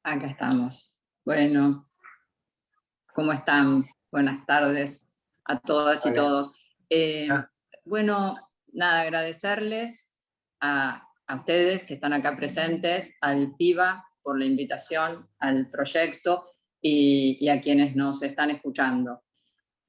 Acá estamos. Bueno, ¿cómo están? Buenas tardes a todas y Hola. todos. Ah, Bueno, nada, agradecerles a ustedes que están acá presentes, al PIBA por la invitación al proyecto y a quienes nos están escuchando.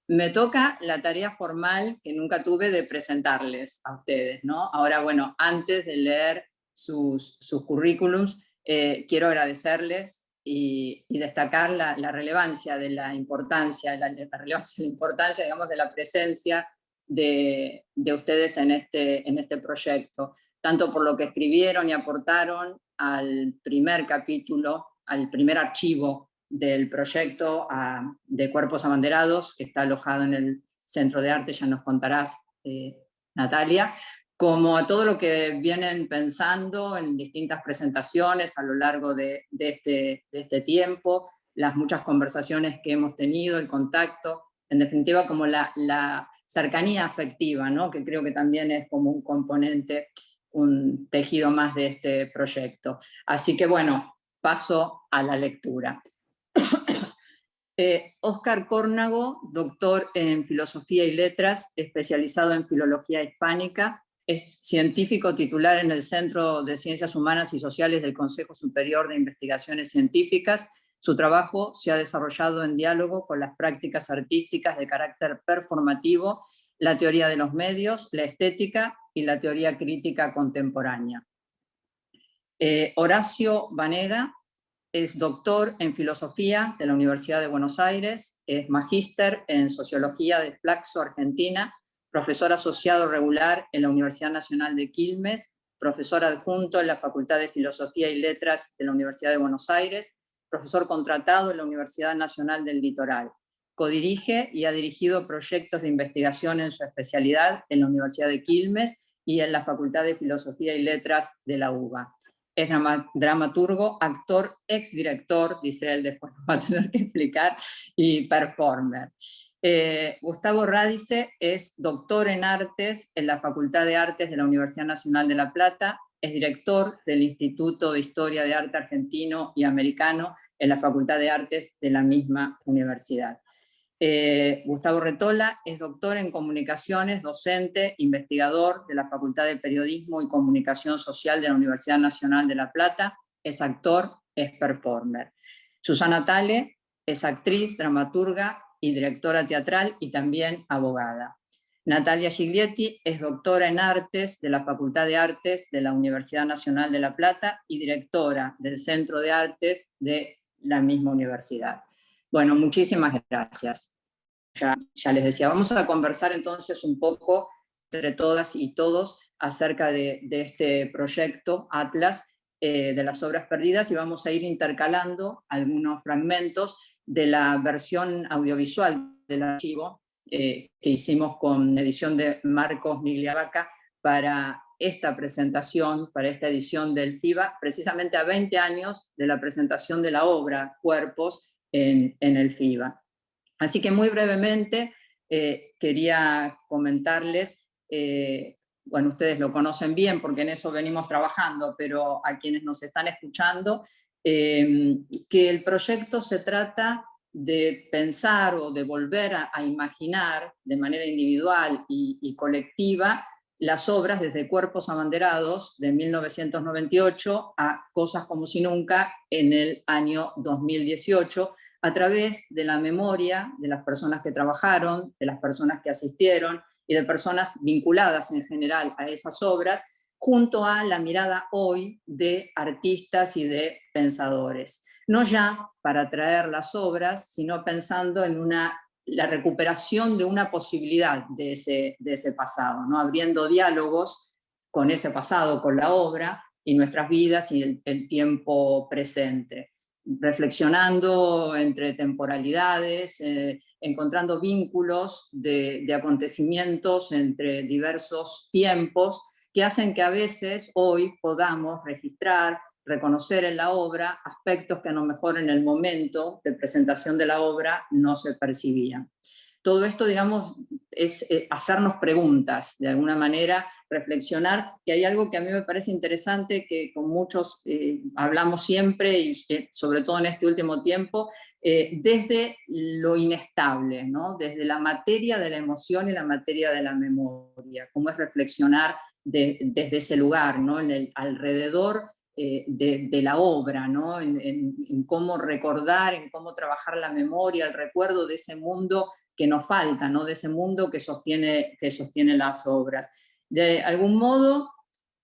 Me toca la tarea formal que nunca tuve de presentarles a ustedes, ¿no? Ahora, bueno, antes de leer sus currículums, quiero agradecerles y destacar la relevancia de la importancia, la relevancia, la importancia, digamos, de la presencia de ustedes en este proyecto, tanto por lo que escribieron y aportaron al primer capítulo, al primer archivo del proyecto de Cuerpos Abanderados, que está alojado en el Centro de Arte, ya nos contarás, Natalia, como a todo lo que vienen pensando en distintas presentaciones a lo largo de este tiempo, las muchas conversaciones que hemos tenido, el contacto, en definitiva como la cercanía afectiva, ¿no? Que creo que también es como un componente, un tejido más de este proyecto. Así que bueno, paso a la lectura. Óscar Córnago, doctor en Filosofía y Letras, especializado en Filología Hispánica, es científico titular en el Centro de Ciencias Humanas y Sociales del Consejo Superior de Investigaciones Científicas. Su trabajo se ha desarrollado en diálogo con las prácticas artísticas de carácter performativo, la teoría de los medios, la estética y la teoría crítica contemporánea. Horacio Banega es doctor en Filosofía de la Universidad de Buenos Aires, es magíster en Sociología de Flaxo, Argentina, profesor asociado regular en la Universidad Nacional de Quilmes, profesor adjunto en la Facultad de Filosofía y Letras de la Universidad de Buenos Aires, profesor contratado en la Universidad Nacional del Litoral. Codirige y ha dirigido proyectos de investigación en su especialidad en la Universidad de Quilmes y en la Facultad de Filosofía y Letras de la UBA. Es dramaturgo, actor, exdirector, dice él, después nos va a tener que explicar, y performer. Gustavo Radice es doctor en artes en la Facultad de Artes de la Universidad Nacional de La Plata, es director del Instituto de Historia de Arte Argentino y Americano en la Facultad de Artes de la misma universidad. Gustavo Retola es doctor en comunicaciones, docente, investigador de la Facultad de Periodismo y Comunicación Social de la Universidad Nacional de La Plata, es actor, es performer. Susana Tale es actriz, dramaturga y directora teatral y también abogada. Natalia Giglietti es doctora en artes de la Facultad de Artes de la Universidad Nacional de La Plata y directora del Centro de Artes de la misma universidad. Bueno, muchísimas gracias. Ya les decía, vamos a conversar entonces un poco entre todas y todos acerca de este proyecto Atlas de las obras perdidas, y vamos a ir intercalando algunos fragmentos de la versión audiovisual del archivo que hicimos con edición de Marcos Migliavaca para esta presentación, para esta edición del FIBA, precisamente a 20 años de la presentación de la obra Cuerpos en el FIBA. Así que muy brevemente quería comentarles, bueno, ustedes lo conocen bien porque en eso venimos trabajando, pero a quienes nos están escuchando, que el proyecto se trata de pensar o de volver a imaginar de manera individual y colectiva las obras desde Cuerpos Abanderados de 1998 a Cosas como si nunca en el año 2018, a través de la memoria de las personas que trabajaron, de las personas que asistieron y de personas vinculadas en general a esas obras, junto a la mirada hoy de artistas y de pensadores. No ya para traer las obras, sino pensando en la recuperación de una posibilidad de ese pasado, ¿no? Abriendo diálogos con ese pasado, con la obra y nuestras vidas y el tiempo presente, reflexionando entre temporalidades, encontrando vínculos de acontecimientos entre diversos tiempos que hacen que a veces hoy podamos registrar, reconocer en la obra aspectos que a lo mejor en el momento de presentación de la obra no se percibían. todo esto, digamos, es hacernos preguntas, de alguna manera, reflexionar, que hay algo que a mí me parece interesante, que con muchos hablamos siempre, y sobre todo en este último tiempo, desde lo inestable, ¿no? Desde la materia de la emoción y la materia de la memoria, cómo es reflexionar desde ese lugar, ¿no? Alrededor de la obra, ¿no? En cómo recordar, en cómo trabajar la memoria, el recuerdo de ese mundo que nos falta, ¿no? De ese mundo que sostiene las obras. De algún modo,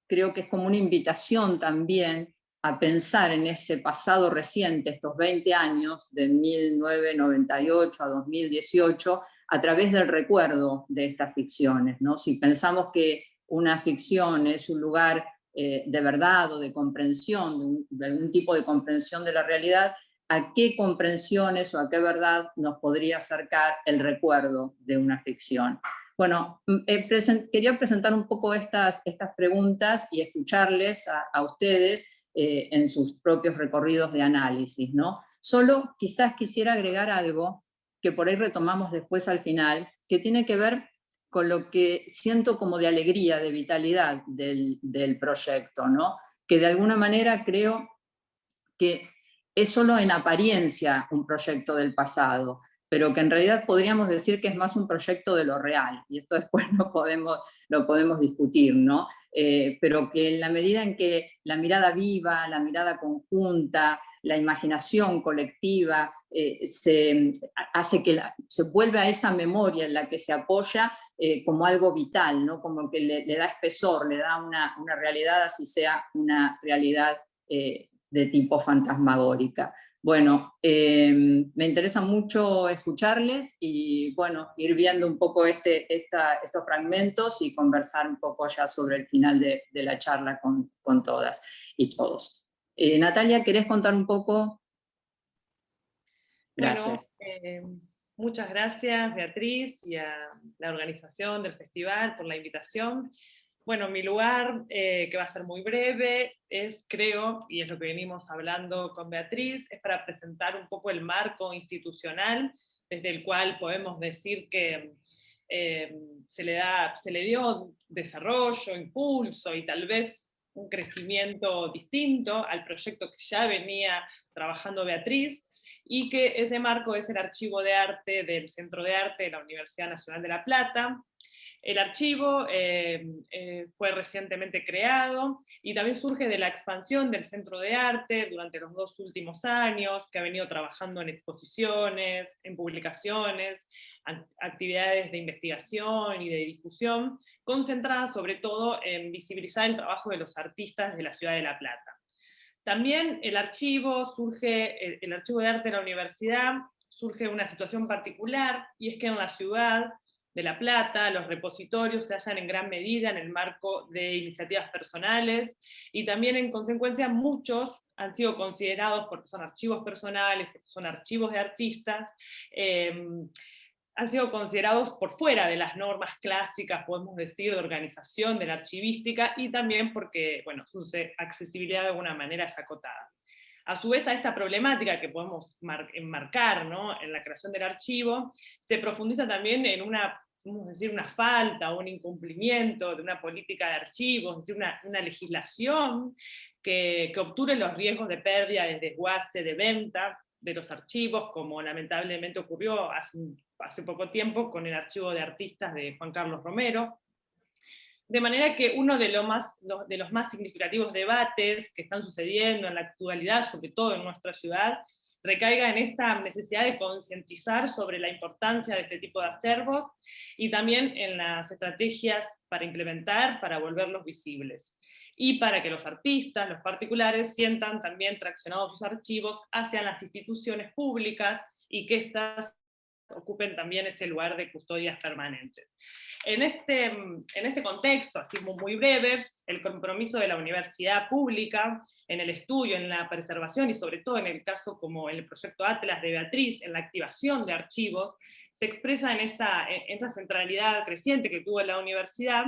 creo que es como una invitación también a pensar en ese pasado reciente, estos 20 años, de 1998 a 2018, a través del recuerdo de estas ficciones, ¿no? Si pensamos que una ficción es un lugar de verdad o de comprensión, de algún tipo de comprensión de la realidad, ¿a qué comprensiones o a qué verdad nos podría acercar el recuerdo de una ficción? Bueno, quería presentar un poco estas preguntas y escucharles a ustedes en sus propios recorridos de análisis, ¿no? Solo quizás quisiera agregar algo que por ahí retomamos después al final, que tiene que ver con lo que siento como de alegría, de vitalidad del proyecto, ¿no? Que de alguna manera creo que es solo en apariencia un proyecto del pasado, pero que en realidad podríamos decir que es más un proyecto de lo real, y esto después lo podemos discutir, ¿no? Pero que en la medida en que la mirada viva, la mirada conjunta, la imaginación colectiva hace que se vuelva a esa memoria en la que se apoya como algo vital, ¿no? Como que le da espesor, le da una realidad, así sea una realidad de tipo fantasmagórica. Bueno, me interesa mucho escucharles y bueno, ir viendo un poco estos fragmentos y conversar un poco ya sobre el final de la charla con todas y todos. Natalia, ¿querés contar un poco? Gracias. Bueno, muchas gracias, Beatriz, y a la organización del festival por la invitación. Bueno, mi lugar, que va a ser muy breve, creo, y es lo que venimos hablando con Beatriz, es para presentar un poco el marco institucional desde el cual podemos decir que se le dio desarrollo, impulso y tal vez un crecimiento distinto al proyecto que ya venía trabajando Beatriz, y que ese marco es el Archivo de Arte del Centro de Arte de la Universidad Nacional de La Plata. El archivo fue recientemente creado y también surge de la expansión del Centro de Arte durante los 2 últimos años, que ha venido trabajando en exposiciones, en publicaciones, actividades de investigación y de difusión, concentradas sobre todo en visibilizar el trabajo de los artistas de la ciudad de La Plata. También el archivo de arte de la universidad surge una situación particular, y es que en la ciudad de La Plata los repositorios se hallan en gran medida en el marco de iniciativas personales, y también en consecuencia muchos han sido considerados, porque son archivos personales, porque son archivos de artistas, han sido considerados por fuera de las normas clásicas, podemos decir, de organización de la archivística, y también porque, bueno, su accesibilidad de alguna manera es acotada. A su vez, a esta problemática que podemos enmarcar, ¿no?, en la creación del archivo, se profundiza también en una falta o un incumplimiento de una política de archivos, es decir, una legislación que obture los riesgos de pérdida, de desguace, de venta de los archivos, como lamentablemente ocurrió hace poco tiempo con el archivo de artistas de Juan Carlos Romero. De manera que uno de los más significativos debates que están sucediendo en la actualidad, sobre todo en nuestra ciudad, recaiga en esta necesidad de concientizar sobre la importancia de este tipo de acervos y también en las estrategias para implementar, para volverlos visibles, y para que los artistas, los particulares, sientan también traccionados sus archivos hacia las instituciones públicas y que éstas ocupen también ese lugar de custodias permanentes. En este contexto, así muy breve, el compromiso de la universidad pública en el estudio, en la preservación y sobre todo en el caso como en el proyecto Atlas de Beatriz, en la activación de archivos, se expresa en esta centralidad creciente que tuvo la universidad,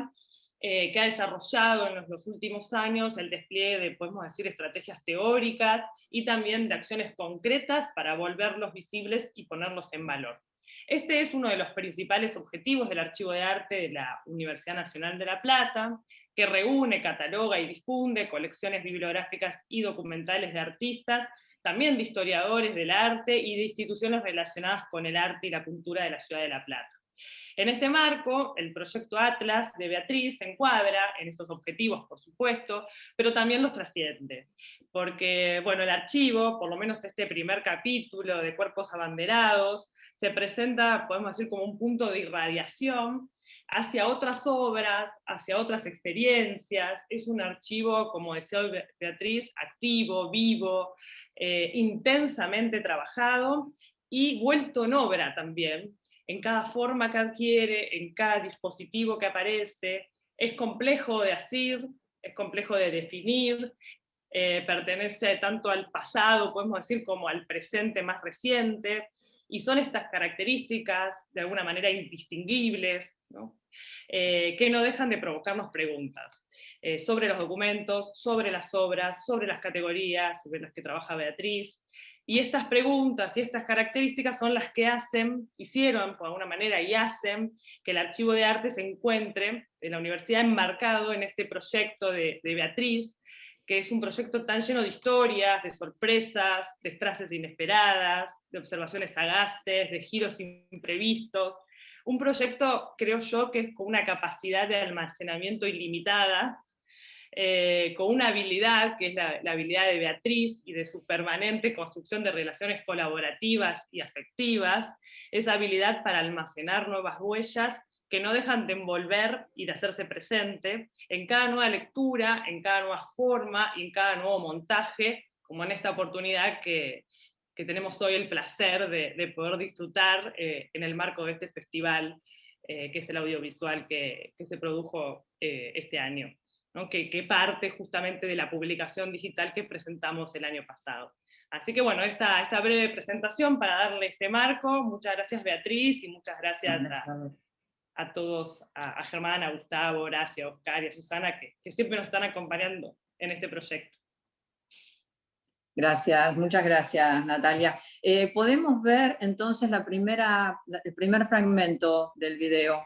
que ha desarrollado en los últimos años el despliegue de, podemos decir, estrategias teóricas y también de acciones concretas para volverlos visibles y ponerlos en valor. Este es uno de los principales objetivos del Archivo de Arte de la Universidad Nacional de La Plata, que reúne, cataloga y difunde colecciones bibliográficas y documentales de artistas, también de historiadores del arte y de instituciones relacionadas con el arte y la cultura de la ciudad de La Plata. En este marco, el proyecto Atlas de Beatriz se encuadra en estos objetivos, por supuesto, pero también los trasciende, porque bueno, el archivo, por lo menos este primer capítulo de Cuerpos Abanderados, se presenta, podemos decir, como un punto de irradiación hacia otras obras, hacia otras experiencias. Es un archivo, como decía hoy Beatriz, activo, vivo, intensamente trabajado y vuelto en obra también, en cada forma que adquiere, en cada dispositivo que aparece. Es complejo de decir, es complejo de definir, pertenece tanto al pasado, podemos decir, como al presente más reciente, y son estas características de alguna manera indistinguibles, ¿no? Que no dejan de provocarnos preguntas sobre los documentos, sobre las obras, sobre las categorías sobre las que trabaja Beatriz. Y estas preguntas y estas características son las que hicieron por alguna manera y hacen que el Archivo de Arte se encuentre en la universidad enmarcado en este proyecto de Beatriz, que es un proyecto tan lleno de historias, de sorpresas, de frases inesperadas, de observaciones sagaces, de giros imprevistos. Un proyecto, creo yo, que es con una capacidad de almacenamiento ilimitada, con una habilidad, que es la habilidad de Beatriz y de su permanente construcción de relaciones colaborativas y afectivas, esa habilidad para almacenar nuevas huellas que no dejan de envolver y de hacerse presente en cada nueva lectura, en cada nueva forma y en cada nuevo montaje, como en esta oportunidad que tenemos hoy el placer de poder disfrutar en el marco de este festival, que es el audiovisual que se produjo este año, ¿no? que parte justamente de la publicación digital que presentamos el año pasado. Así que bueno, esta breve presentación para darle este marco. Muchas gracias Beatriz y muchas gracias a todos, a Germán, a Gustavo, Horacio, a Oscar y a Susana, que siempre nos están acompañando en este proyecto. Gracias, muchas gracias Natalia. Podemos ver entonces el primer fragmento del video.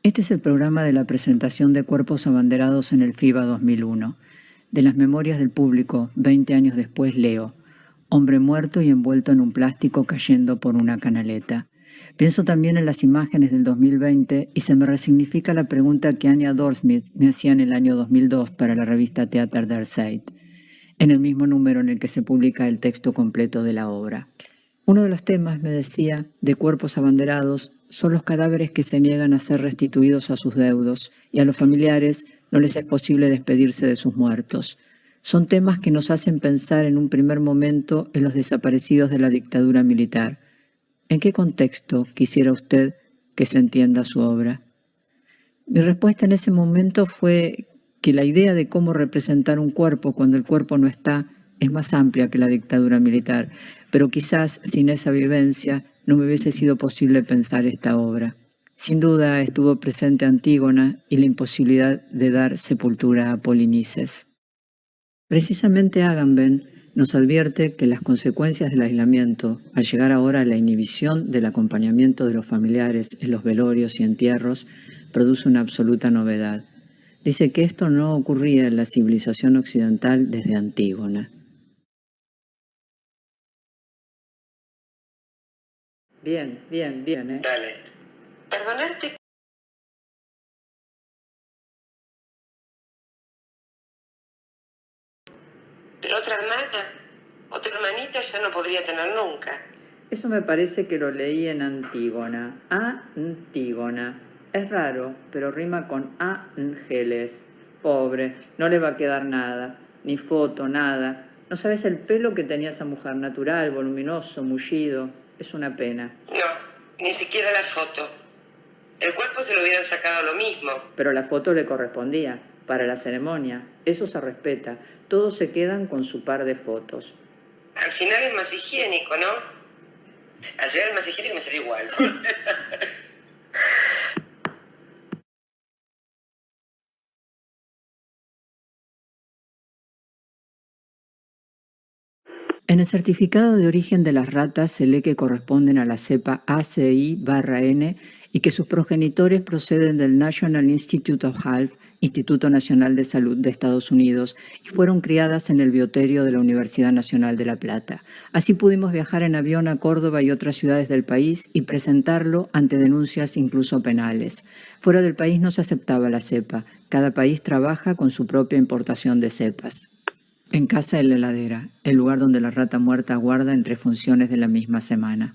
Este es el programa de la presentación de Cuerpos Abanderados en el FIBA 2001. De las memorias del público, 20 años después leo: hombre muerto y envuelto en un plástico cayendo por una canaleta. Pienso también en las imágenes del 2020 y se me resignifica la pregunta que Anya Dorsmith me hacía en el año 2002 para la revista Theater der Zeit, en el mismo número en el que se publica el texto completo de la obra. Uno de los temas, me decía, de Cuerpos Abanderados son los cadáveres que se niegan a ser restituidos a sus deudos y a los familiares no les es posible despedirse de sus muertos. Son temas que nos hacen pensar en un primer momento en los desaparecidos de la dictadura militar. ¿En qué contexto quisiera usted que se entienda su obra? Mi respuesta en ese momento fue que la idea de cómo representar un cuerpo cuando el cuerpo no está es más amplia que la dictadura militar, pero quizás sin esa vivencia no me hubiese sido posible pensar esta obra. Sin duda estuvo presente Antígona y la imposibilidad de dar sepultura a Polinices. Precisamente Agamben nos advierte que las consecuencias del aislamiento, al llegar ahora a la inhibición del acompañamiento de los familiares en los velorios y entierros, produce una absoluta novedad. Dice que esto no ocurría en la civilización occidental desde Antígona. Bien, Dale. Perdonarte. Pero otra hermanita ya no podría tener nunca. Eso me parece que lo leí en Antígona. Antígona. Es raro, pero rima con ángeles. Pobre, no le va a quedar nada, ni foto, nada. No sabes el pelo que tenía esa mujer, natural, voluminoso, mullido. Es una pena. No, ni siquiera la foto. El cuerpo se lo hubieran sacado lo mismo. Pero la foto le correspondía, para la ceremonia. Eso se respeta. Todos se quedan con su par de fotos. Al final es más higiénico, ¿no? Al final es más higiénico y me salió igual. En el certificado de origen de las ratas se lee que corresponden a la cepa ACI/N y que sus progenitores proceden del National Institute of Health, Instituto Nacional de Salud de Estados Unidos, y fueron criadas en el bioterio de la Universidad Nacional de La Plata. Así pudimos viajar en avión a Córdoba y otras ciudades del país y presentarlo ante denuncias incluso penales. Fuera del país no se aceptaba la cepa. Cada país trabaja con su propia importación de cepas. En casa de la heladera, el lugar donde la rata muerta aguarda entre funciones de la misma semana.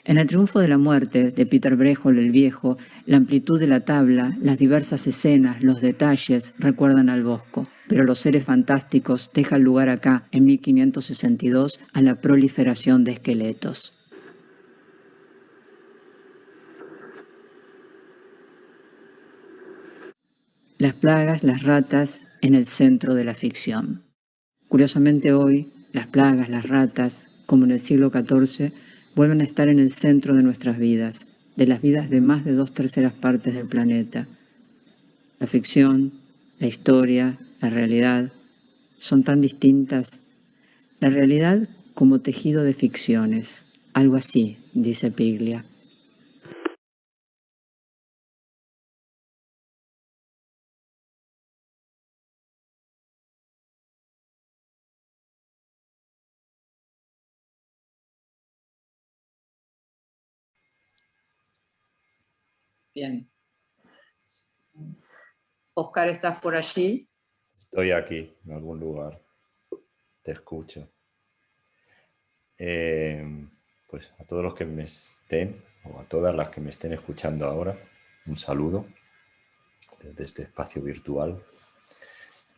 En El triunfo de la muerte, de Peter Brejol el Viejo, la amplitud de la tabla, las diversas escenas, los detalles recuerdan al Bosco, pero los seres fantásticos dejan lugar acá, en 1562, a la proliferación de esqueletos. Las plagas, las ratas, en el centro de la ficción. Curiosamente hoy, las plagas, las ratas, como en el siglo XIV, vuelven a estar en el centro de nuestras vidas, de las vidas de más de 2/3 partes del planeta. La ficción, la historia, la realidad son tan distintas. La realidad como tejido de ficciones, algo así, dice Piglia. Bien. Oscar, ¿estás por allí? Estoy aquí, en algún lugar. Te escucho. Pues a todos los que me estén, o a todas las que me estén escuchando ahora, un saludo desde este espacio virtual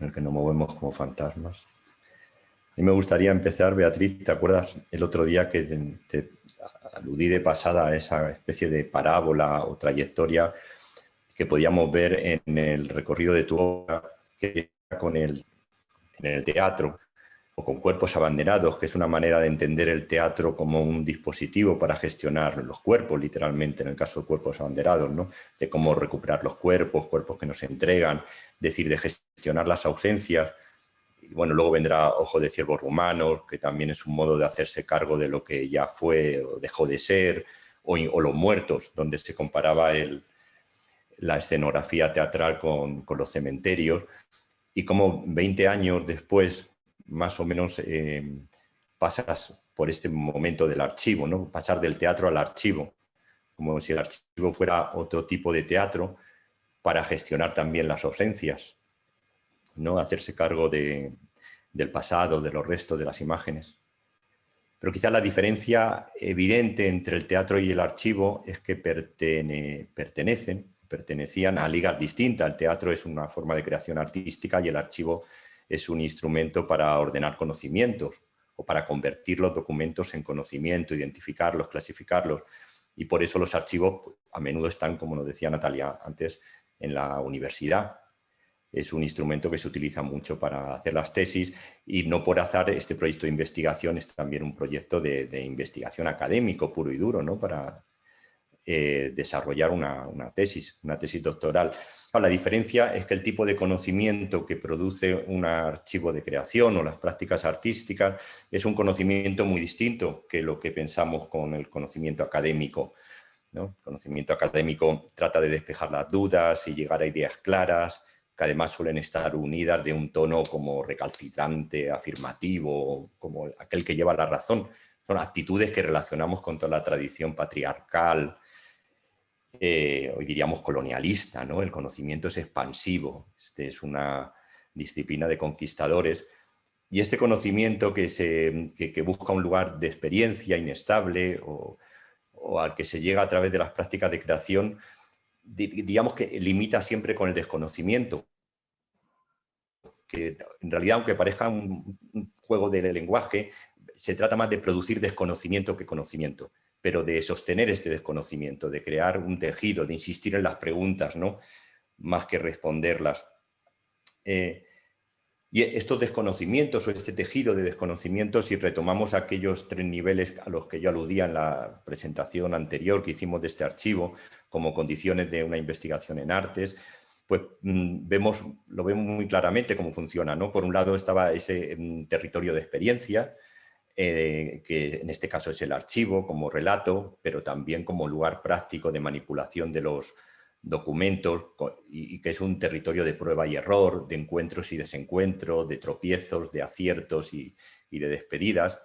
en el que nos movemos como fantasmas. Y me gustaría empezar, Beatriz, ¿te acuerdas el otro día que te aludí de pasada a esa especie de parábola o trayectoria que podíamos ver en el recorrido de tu obra, que en el teatro, o con cuerpos abanderados, que es una manera de entender el teatro como un dispositivo para gestionar los cuerpos, literalmente, en el caso de cuerpos abanderados, ¿no? De cómo recuperar los cuerpos que nos entregan, es decir, de gestionar las ausencias. Y bueno, luego vendrá Ojo de Ciervo Rumano, que también es un modo de hacerse cargo de lo que ya fue o dejó de ser, o Los Muertos, donde se comparaba la escenografía teatral con los cementerios, y como 20 años después, más o menos, pasas por este momento del archivo, ¿no? Pasar del teatro al archivo, como si el archivo fuera otro tipo de teatro para gestionar también las ausencias, ¿no? Hacerse cargo del pasado, de los restos, de las imágenes. Pero quizás la diferencia evidente entre el teatro y el archivo es que pertenecían a ligas distintas. El teatro es una forma de creación artística y el archivo es un instrumento para ordenar conocimientos o para convertir los documentos en conocimiento, identificarlos, clasificarlos. Y por eso los archivos a menudo están, como nos decía Natalia antes, en la universidad. Es un instrumento que se utiliza mucho para hacer las tesis, y no por azar este proyecto de investigación es también un proyecto de investigación académico puro y duro, ¿no? Para desarrollar una tesis doctoral. La diferencia es que el tipo de conocimiento que produce un archivo de creación o las prácticas artísticas es un conocimiento muy distinto que lo que pensamos con el conocimiento académico, ¿no? El conocimiento académico trata de despejar las dudas y llegar a ideas claras, que además suelen estar unidas de un tono como recalcitrante, afirmativo, como aquel que lleva la razón. Son actitudes que relacionamos con toda la tradición patriarcal, hoy diríamos colonialista, ¿no? El conocimiento es expansivo, es una disciplina de conquistadores, y este conocimiento que busca un lugar de experiencia inestable o al que se llega a través de las prácticas de creación, digamos que limita siempre con el desconocimiento. que en realidad, aunque parezca un juego de lenguaje, se trata más de producir desconocimiento que conocimiento, pero de sostener este desconocimiento, de crear un tejido, de insistir en las preguntas, ¿no? Más que responderlas. Y estos desconocimientos o este tejido de desconocimientos, si retomamos aquellos 3 niveles a los que yo aludía en la presentación anterior que hicimos de este archivo, como condiciones de una investigación en artes, pues lo vemos muy claramente cómo funciona, ¿no? Por un lado estaba ese territorio de experiencia, que en este caso es el archivo como relato, pero también como lugar práctico de manipulación de los documentos, y que es un territorio de prueba y error, de encuentros y desencuentros, de tropiezos, de aciertos y de despedidas.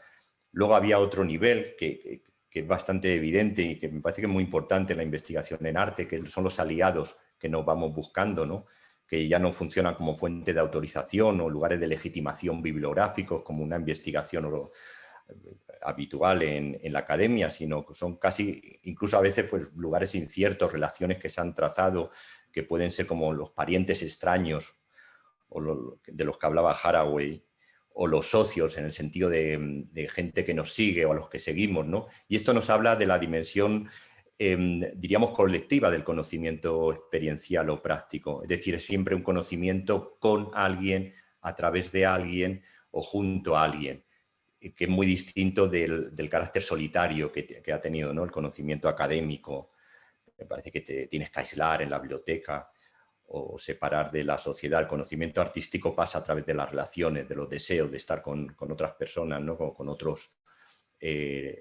Luego había otro nivel que es bastante evidente y que me parece que es muy importante en la investigación en arte, que son los aliados que nos vamos buscando, ¿no? Que ya no funcionan como fuente de autorización o lugares de legitimación bibliográficos como una investigación habitual en la academia, sino que son casi, incluso a veces, pues, lugares inciertos, relaciones que se han trazado, que pueden ser como los parientes extraños o de los que hablaba Haraway, o los socios en el sentido de gente que nos sigue o a los que seguimos, ¿no? Y esto nos habla de la dimensión, diríamos, colectiva del conocimiento experiencial o práctico, es decir, es siempre un conocimiento con alguien, a través de alguien o junto a alguien, que es muy distinto del carácter solitario que ha tenido, ¿no? El conocimiento académico. Me parece que te tienes que aislar en la biblioteca o separar de la sociedad. El conocimiento artístico pasa a través de las relaciones, de los deseos de estar con otras personas, ¿no? con otros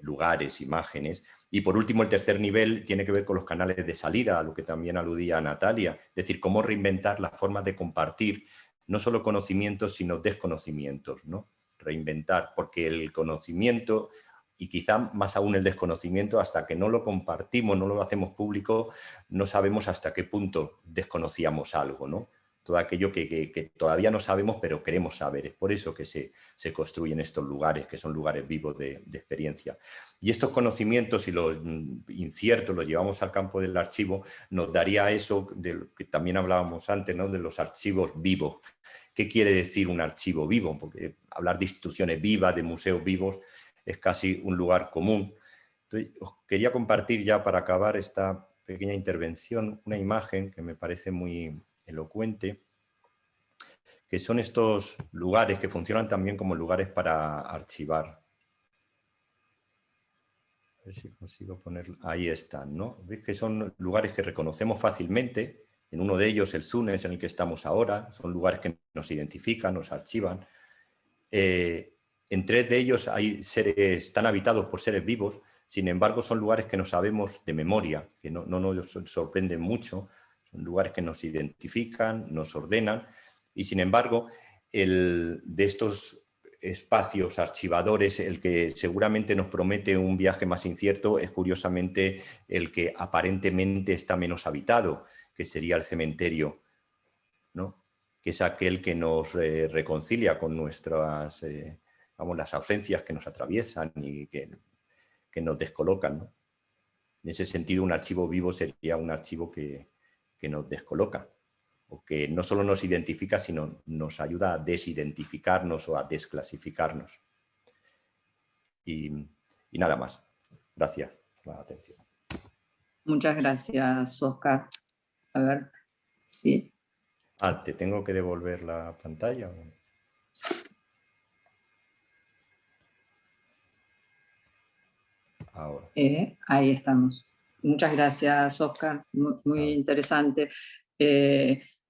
lugares, imágenes. Y por último, el tercer nivel tiene que ver con los canales de salida, a lo que también aludía Natalia, es decir, cómo reinventar las formas de compartir no solo conocimientos, sino desconocimientos, ¿no? Reinventar, porque el conocimiento, y quizá más aún el desconocimiento, hasta que no lo compartimos, no lo hacemos público, no sabemos hasta qué punto desconocíamos algo, ¿no? Todo aquello que todavía no sabemos, pero queremos saber. Es por eso que se construyen estos lugares, que son lugares vivos de experiencia. Y estos conocimientos, si los inciertos los llevamos al campo del archivo, nos daría eso de lo que también hablábamos antes, ¿no? De los archivos vivos. ¿Qué quiere decir un archivo vivo? Porque hablar de instituciones vivas, de museos vivos, es casi un lugar común. Entonces, os quería compartir ya para acabar esta pequeña intervención una imagen que me parece muy elocuente, que son estos lugares que funcionan también como lugares para archivar. A ver si consigo ponerlo. Ahí están, ¿no? Veis que son lugares que reconocemos fácilmente. En uno de ellos, el Zunes, en el que estamos ahora, son lugares que nos identifican, nos archivan. En 3 de ellos hay seres, están habitados por seres vivos, sin embargo son lugares que no sabemos de memoria, que no nos sorprenden mucho, son lugares que nos identifican, nos ordenan, y sin embargo de estos espacios archivadores, el que seguramente nos promete un viaje más incierto es curiosamente el que aparentemente está menos habitado, que sería el cementerio, ¿no? Que es aquel que nos reconcilia con nuestras, las ausencias que nos atraviesan y que nos descolocan, ¿no? En ese sentido, un archivo vivo sería un archivo que nos descoloca, o que no solo nos identifica, sino nos ayuda a desidentificarnos o a desclasificarnos. Y nada más. Gracias por la atención. Muchas gracias, Oscar. A ver, sí. ¿Te tengo que devolver la pantalla? Ahora. Ahí estamos. Muchas gracias, Oscar. Muy interesante.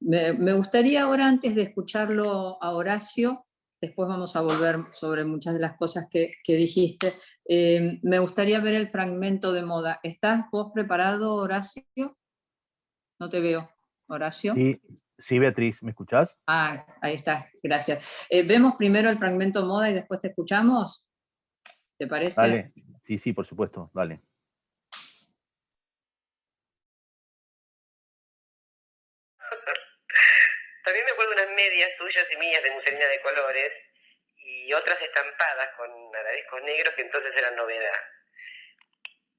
Me gustaría ahora, antes de escucharlo a Horacio, después vamos a volver sobre muchas de las cosas que dijiste, me gustaría ver el fragmento de moda. ¿Estás vos preparado, Horacio? No te veo. ¿Horacio? Sí, Beatriz, ¿me escuchás? Ahí está, gracias. ¿Vemos primero el fragmento moda y después te escuchamos? ¿Te parece? Dale, sí, por supuesto, dale. También me acuerdo unas medias tuyas y mías de muselina de colores y otras estampadas con arabescos negros que entonces eran novedad.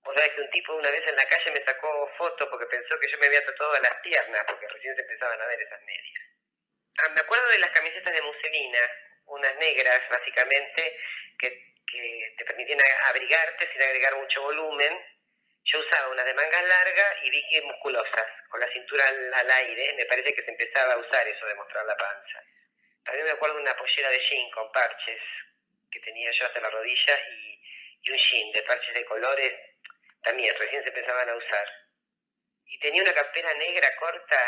Vos sabés que un tipo una vez en la calle me sacó fotos porque pensó que yo me había tatuado las piernas porque recién se empezaban a ver esas medias. Me acuerdo de las camisetas de muselina, unas negras básicamente, que te permitían abrigarte sin agregar mucho volumen. Yo usaba unas de mangas largas y vi que musculosas, con la cintura al aire. Me parece que se empezaba a usar eso de mostrar la panza. También me acuerdo de una pollera de jean con parches que tenía yo hasta la rodilla y un jean de parches de colores, también recién se empezaban a usar. Y tenía una campera negra corta,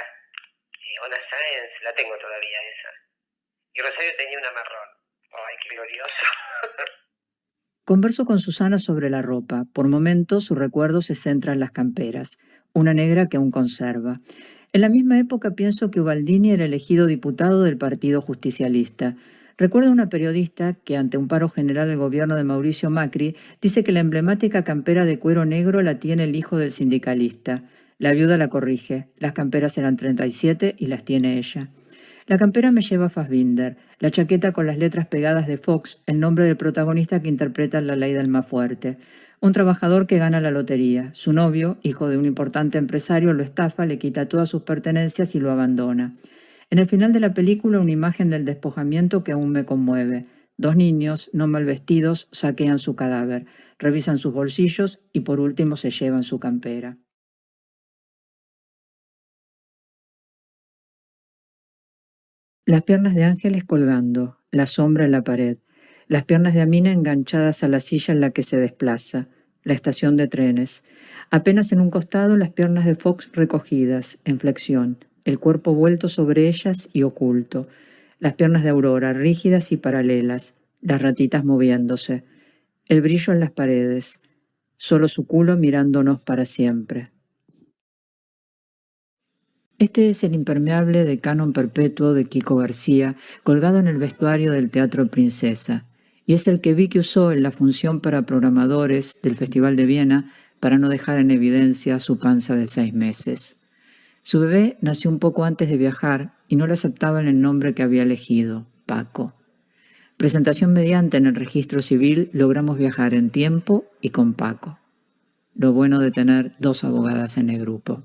Ona Sáenz, la tengo todavía esa. Y Rosario tenía una marrón. ¡Ay, qué glorioso! Converso con Susana sobre la ropa. Por momentos su recuerdo se centra en las camperas, una negra que aún conserva. En la misma época pienso que Ubaldini era elegido diputado del Partido Justicialista. Recuerdo a una periodista que, ante un paro general del gobierno de Mauricio Macri, dice que la emblemática campera de cuero negro la tiene el hijo del sindicalista. La viuda la corrige. Las camperas eran 37 y las tiene ella. La campera me lleva a Fassbinder, la chaqueta con las letras pegadas de Fox, el nombre del protagonista que interpreta La Ley del Más Fuerte. Un trabajador que gana la lotería. Su novio, hijo de un importante empresario, lo estafa, le quita todas sus pertenencias y lo abandona. En el final de la película, una imagen del despojamiento que aún me conmueve. 2 niños, no mal vestidos, saquean su cadáver, revisan sus bolsillos y por último se llevan su campera. Las piernas de Ángeles colgando, la sombra en la pared, las piernas de Amina enganchadas a la silla en la que se desplaza, la estación de trenes. Apenas en un costado las piernas de Fox recogidas, en flexión, el cuerpo vuelto sobre ellas y oculto. Las piernas de Aurora, rígidas y paralelas, las ratitas moviéndose. El brillo en las paredes, solo su culo mirándonos para siempre. Este es el impermeable de Canon Perpetuo de Kiko García, colgado en el vestuario del Teatro Princesa, y es el que Vicky usó en la función para programadores del Festival de Viena para no dejar en evidencia su panza de 6 meses. Su bebé nació un poco antes de viajar y no le aceptaban el nombre que había elegido, Paco. Presentación mediante en el registro civil logramos viajar en tiempo y con Paco. Lo bueno de tener 2 abogadas en el grupo.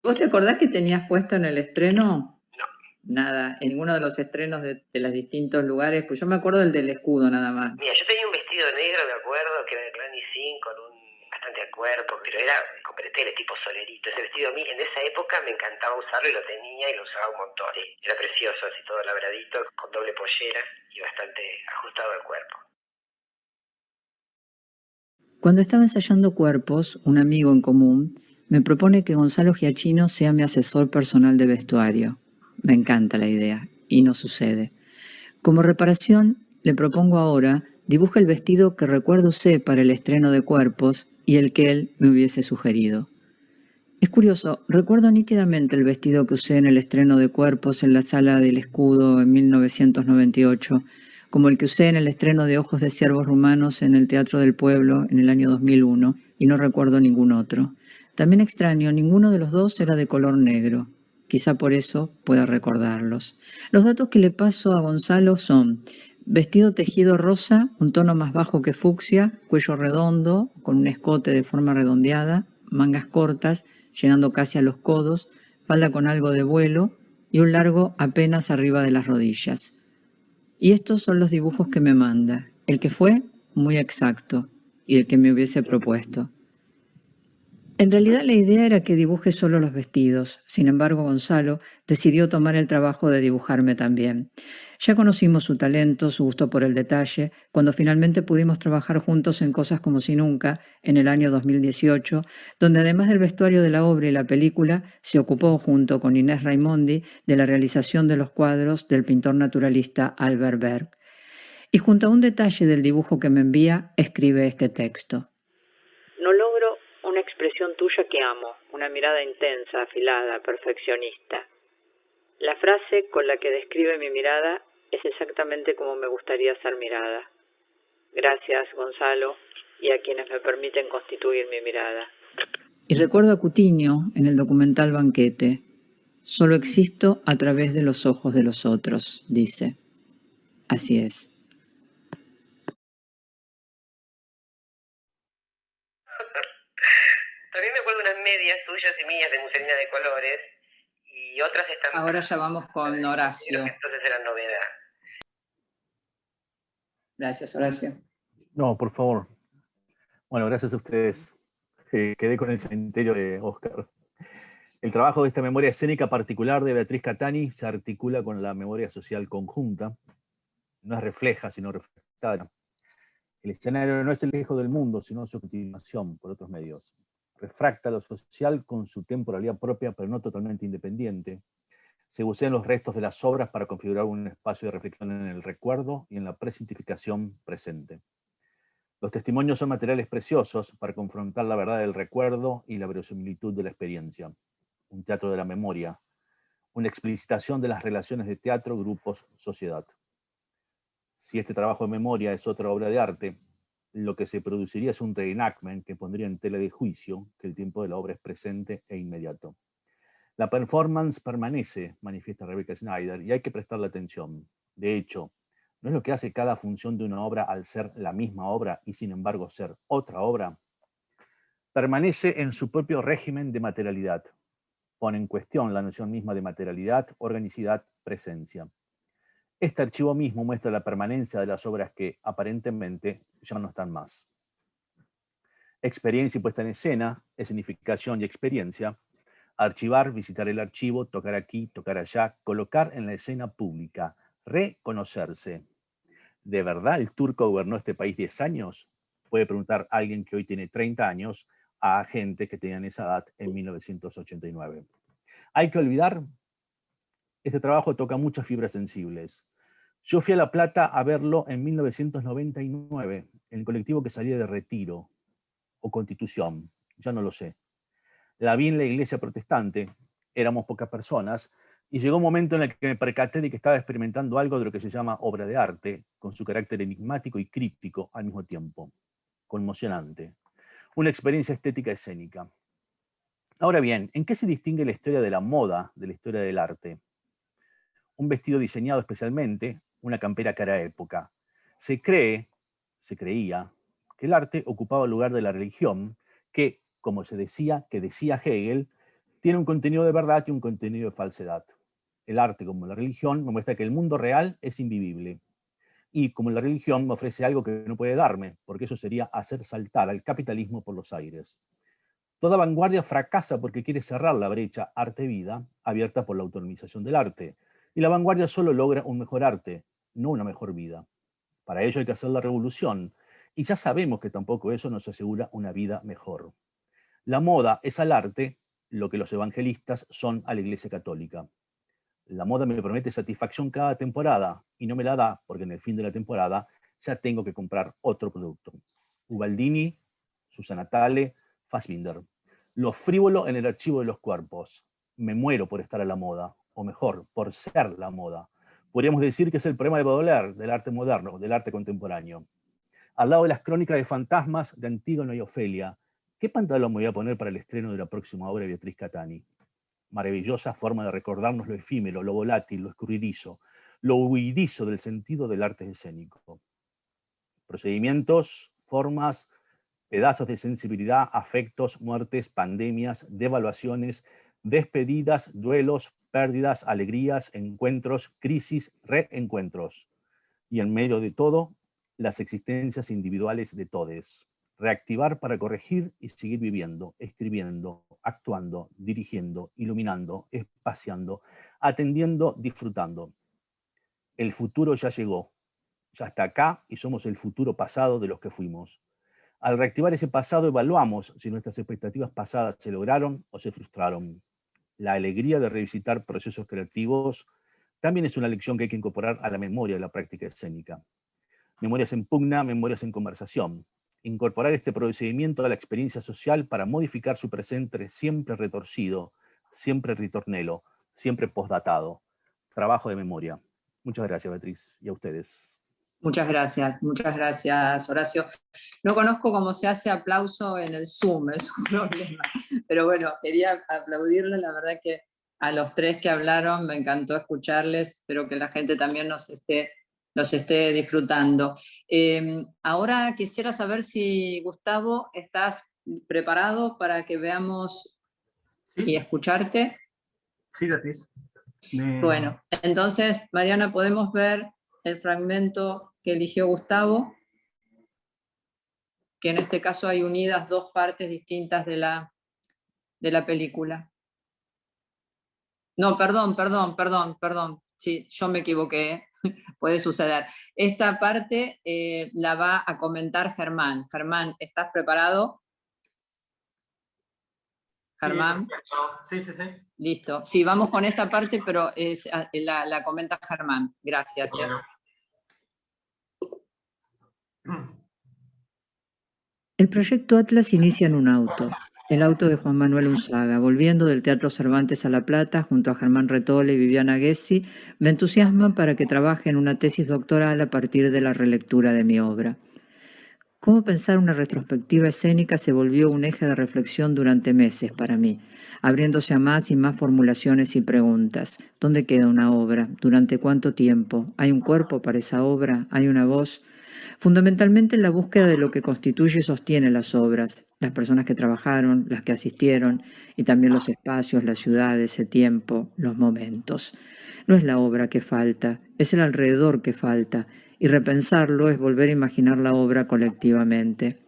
¿Vos te acordás que tenías puesto en el estreno? No. Nada, en ninguno de los estrenos de los distintos lugares, pues yo me acuerdo del escudo nada más. Mira, yo tenía un vestido negro, me acuerdo, que era de Clan Sin con un bastante a cuerpo, pero era con bretelles tipo solerito. Ese vestido a mí en esa época me encantaba usarlo y lo tenía y lo usaba un montón. Era precioso, así todo labradito, con doble pollera y bastante ajustado al cuerpo. Cuando estaba ensayando Cuerpos, un amigo en común me propone que Gonzalo Giachino sea mi asesor personal de vestuario. Me encanta la idea, y no sucede. Como reparación, le propongo ahora dibuje el vestido que recuerdo usé para el estreno de Cuerpos y el que él me hubiese sugerido. Es curioso, recuerdo nítidamente el vestido que usé en el estreno de Cuerpos en la Sala del Escudo en 1998, como el que usé en el estreno de Ojos de Ciervos Rumanos en el Teatro del Pueblo en el año 2001, y no recuerdo ningún otro. También extraño, ninguno de los dos era de color negro. Quizá por eso pueda recordarlos. Los datos que le paso a Gonzalo son: vestido tejido rosa, un tono más bajo que fucsia, cuello redondo, con un escote de forma redondeada, mangas cortas, llegando casi a los codos, falda con algo de vuelo y un largo apenas arriba de las rodillas. Y estos son los dibujos que me manda. El que fue, muy exacto, y el que me hubiese propuesto. En realidad la idea era que dibuje solo los vestidos. Sin embargo, Gonzalo decidió tomar el trabajo de dibujarme también. Ya conocimos su talento, su gusto por el detalle, cuando finalmente pudimos trabajar juntos en Cosas como si nunca, en el año 2018, donde además del vestuario de la obra y la película, se ocupó junto con Inés Raimondi de la realización de los cuadros del pintor naturalista Albert Berg. Y junto a un detalle del dibujo que me envía, escribe este texto. No logro una expresión tuya que amo, una mirada intensa, afilada, perfeccionista. La frase con la que describe mi mirada es exactamente como me gustaría ser mirada. Gracias, Gonzalo, y a quienes me permiten constituir mi mirada. Y recuerdo a Coutinho en el documental Banquete. Solo existo a través de los ojos de los otros, dice. Así es. También me acuerdo unas medias tuyas y mías de muselina de colores y y otras están... Ahora ya vamos con Horacio. Entonces eran novedad. Gracias, Horacio. No, por favor. Bueno, gracias a ustedes. Quedé con el cementerio de Oscar. El trabajo de esta memoria escénica particular de Beatriz Catani se articula con la memoria social conjunta. No es refleja, sino reflectada. El escenario no es el hijo del mundo, sino su continuación por otros medios. Refracta lo social con su temporalidad propia, pero no totalmente independiente. Se bucean los restos de las obras para configurar un espacio de reflexión en el recuerdo y en la presentificación presente. Los testimonios son materiales preciosos para confrontar la verdad del recuerdo y la verosimilitud de la experiencia. Un teatro de la memoria, una explicitación de las relaciones de teatro, grupos, sociedad. Si este trabajo de memoria es otra obra de arte, lo que se produciría es un reenactment que pondría en tela de juicio que el tiempo de la obra es presente e inmediato. La performance permanece, manifiesta Rebecca Schneider, y hay que prestarle atención. De hecho, ¿no es lo que hace cada función de una obra al ser la misma obra y sin embargo ser otra obra? Permanece en su propio régimen de materialidad. Pone en cuestión la noción misma de materialidad, organicidad, presencia. Este archivo mismo muestra la permanencia de las obras que, aparentemente, ya no están más. Experiencia y puesta en escena, escenificación y experiencia. Archivar, visitar el archivo, tocar aquí, tocar allá, colocar en la escena pública, reconocerse. ¿De verdad el turco gobernó este país 10 años? Puede preguntar alguien que hoy tiene 30 años a gente que tenían esa edad en 1989. ¿Hay que olvidar? Este trabajo toca muchas fibras sensibles. Yo fui a La Plata a verlo en 1999, en el colectivo que salía de Retiro, o Constitución, ya no lo sé. La vi en la iglesia protestante, éramos pocas personas, y llegó un momento en el que me percaté de que estaba experimentando algo de lo que se llama obra de arte, con su carácter enigmático y críptico al mismo tiempo. Conmocionante. Una experiencia estética escénica. Ahora bien, ¿en qué se distingue la historia de la moda de la historia del arte? Un vestido diseñado especialmente, una campera cara época. Se creía, que el arte ocupaba el lugar de la religión, que, como se decía, que decía Hegel, tiene un contenido de verdad y un contenido de falsedad. El arte, como la religión, me muestra que el mundo real es invivible. Y como la religión me ofrece algo que no puede darme, porque eso sería hacer saltar al capitalismo por los aires. Toda vanguardia fracasa porque quiere cerrar la brecha arte-vida abierta por la autonomización del arte. Y la vanguardia solo logra un mejor arte, no una mejor vida. Para ello hay que hacer la revolución. Y ya sabemos que tampoco eso nos asegura una vida mejor. La moda es al arte lo que los evangelistas son a la Iglesia Católica. La moda me promete satisfacción cada temporada y no me la da porque en el fin de la temporada ya tengo que comprar otro producto. Ubaldini, Susana Tale, Fassbinder. Lo frívolo en el archivo de los cuerpos. Me muero por estar a la moda, o mejor, por ser la moda. Podríamos decir que es el problema de Baudelaire, del arte moderno, del arte contemporáneo. Al lado de las crónicas de fantasmas de Antígono y Ofelia, ¿qué pantalón me voy a poner para el estreno de la próxima obra de Beatriz Catani? Maravillosa forma de recordarnos lo efímero, lo volátil, lo escurridizo, lo huidizo del sentido del arte escénico. Procedimientos, formas, pedazos de sensibilidad, afectos, muertes, pandemias, devaluaciones, despedidas, duelos, pérdidas, alegrías, encuentros, crisis, reencuentros. Y en medio de todo, las existencias individuales de todes. Reactivar para corregir y seguir viviendo, escribiendo, actuando, dirigiendo, iluminando, espaciando, atendiendo, disfrutando. El futuro ya llegó, ya está acá y somos el futuro pasado de los que fuimos. Al reactivar ese pasado evaluamos si nuestras expectativas pasadas se lograron o se frustraron. La alegría de revisitar procesos creativos también es una lección que hay que incorporar a la memoria de la práctica escénica. Memorias en pugna, memorias en conversación. Incorporar este procedimiento a la experiencia social para modificar su presente siempre retorcido, siempre ritornelo, siempre postdatado. Trabajo de memoria. Muchas gracias, Beatriz, y a ustedes. Muchas gracias, Horacio. No conozco cómo se hace aplauso en el Zoom, es un problema. Pero bueno, quería aplaudirle, la verdad que a los tres que hablaron me encantó escucharles, espero que la gente también los esté disfrutando. Ahora quisiera saber si, Gustavo, ¿estás preparado para que veamos y escucharte? Sí, Beatriz. Bueno, entonces, Mariana, podemos ver el fragmento que eligió Gustavo, que en este caso hay unidas dos partes distintas de la película. No, perdón. Sí, yo me equivoqué, puede suceder. Esta parte la va a comentar Germán. Germán, ¿estás preparado? Germán. Sí. Listo. Sí, vamos con esta parte, pero la comenta Germán. Gracias. Bueno. El proyecto Atlas inicia en un auto, el auto de Juan Manuel Unzaga. Volviendo del Teatro Cervantes a La Plata, junto a Germán Retole y Viviana Gessi, me entusiasman para que trabaje en una tesis doctoral a partir de la relectura de mi obra. Cómo pensar una retrospectiva escénica se volvió un eje de reflexión durante meses para mí, abriéndose a más y más formulaciones y preguntas. ¿Dónde queda una obra? ¿Durante cuánto tiempo? ¿Hay un cuerpo para esa obra? ¿Hay una voz? Fundamentalmente en la búsqueda de lo que constituye y sostiene las obras, las personas que trabajaron, las que asistieron, y también los espacios, las ciudades, el tiempo, los momentos. No es la obra que falta, es el alrededor que falta, y repensarlo es volver a imaginar la obra colectivamente.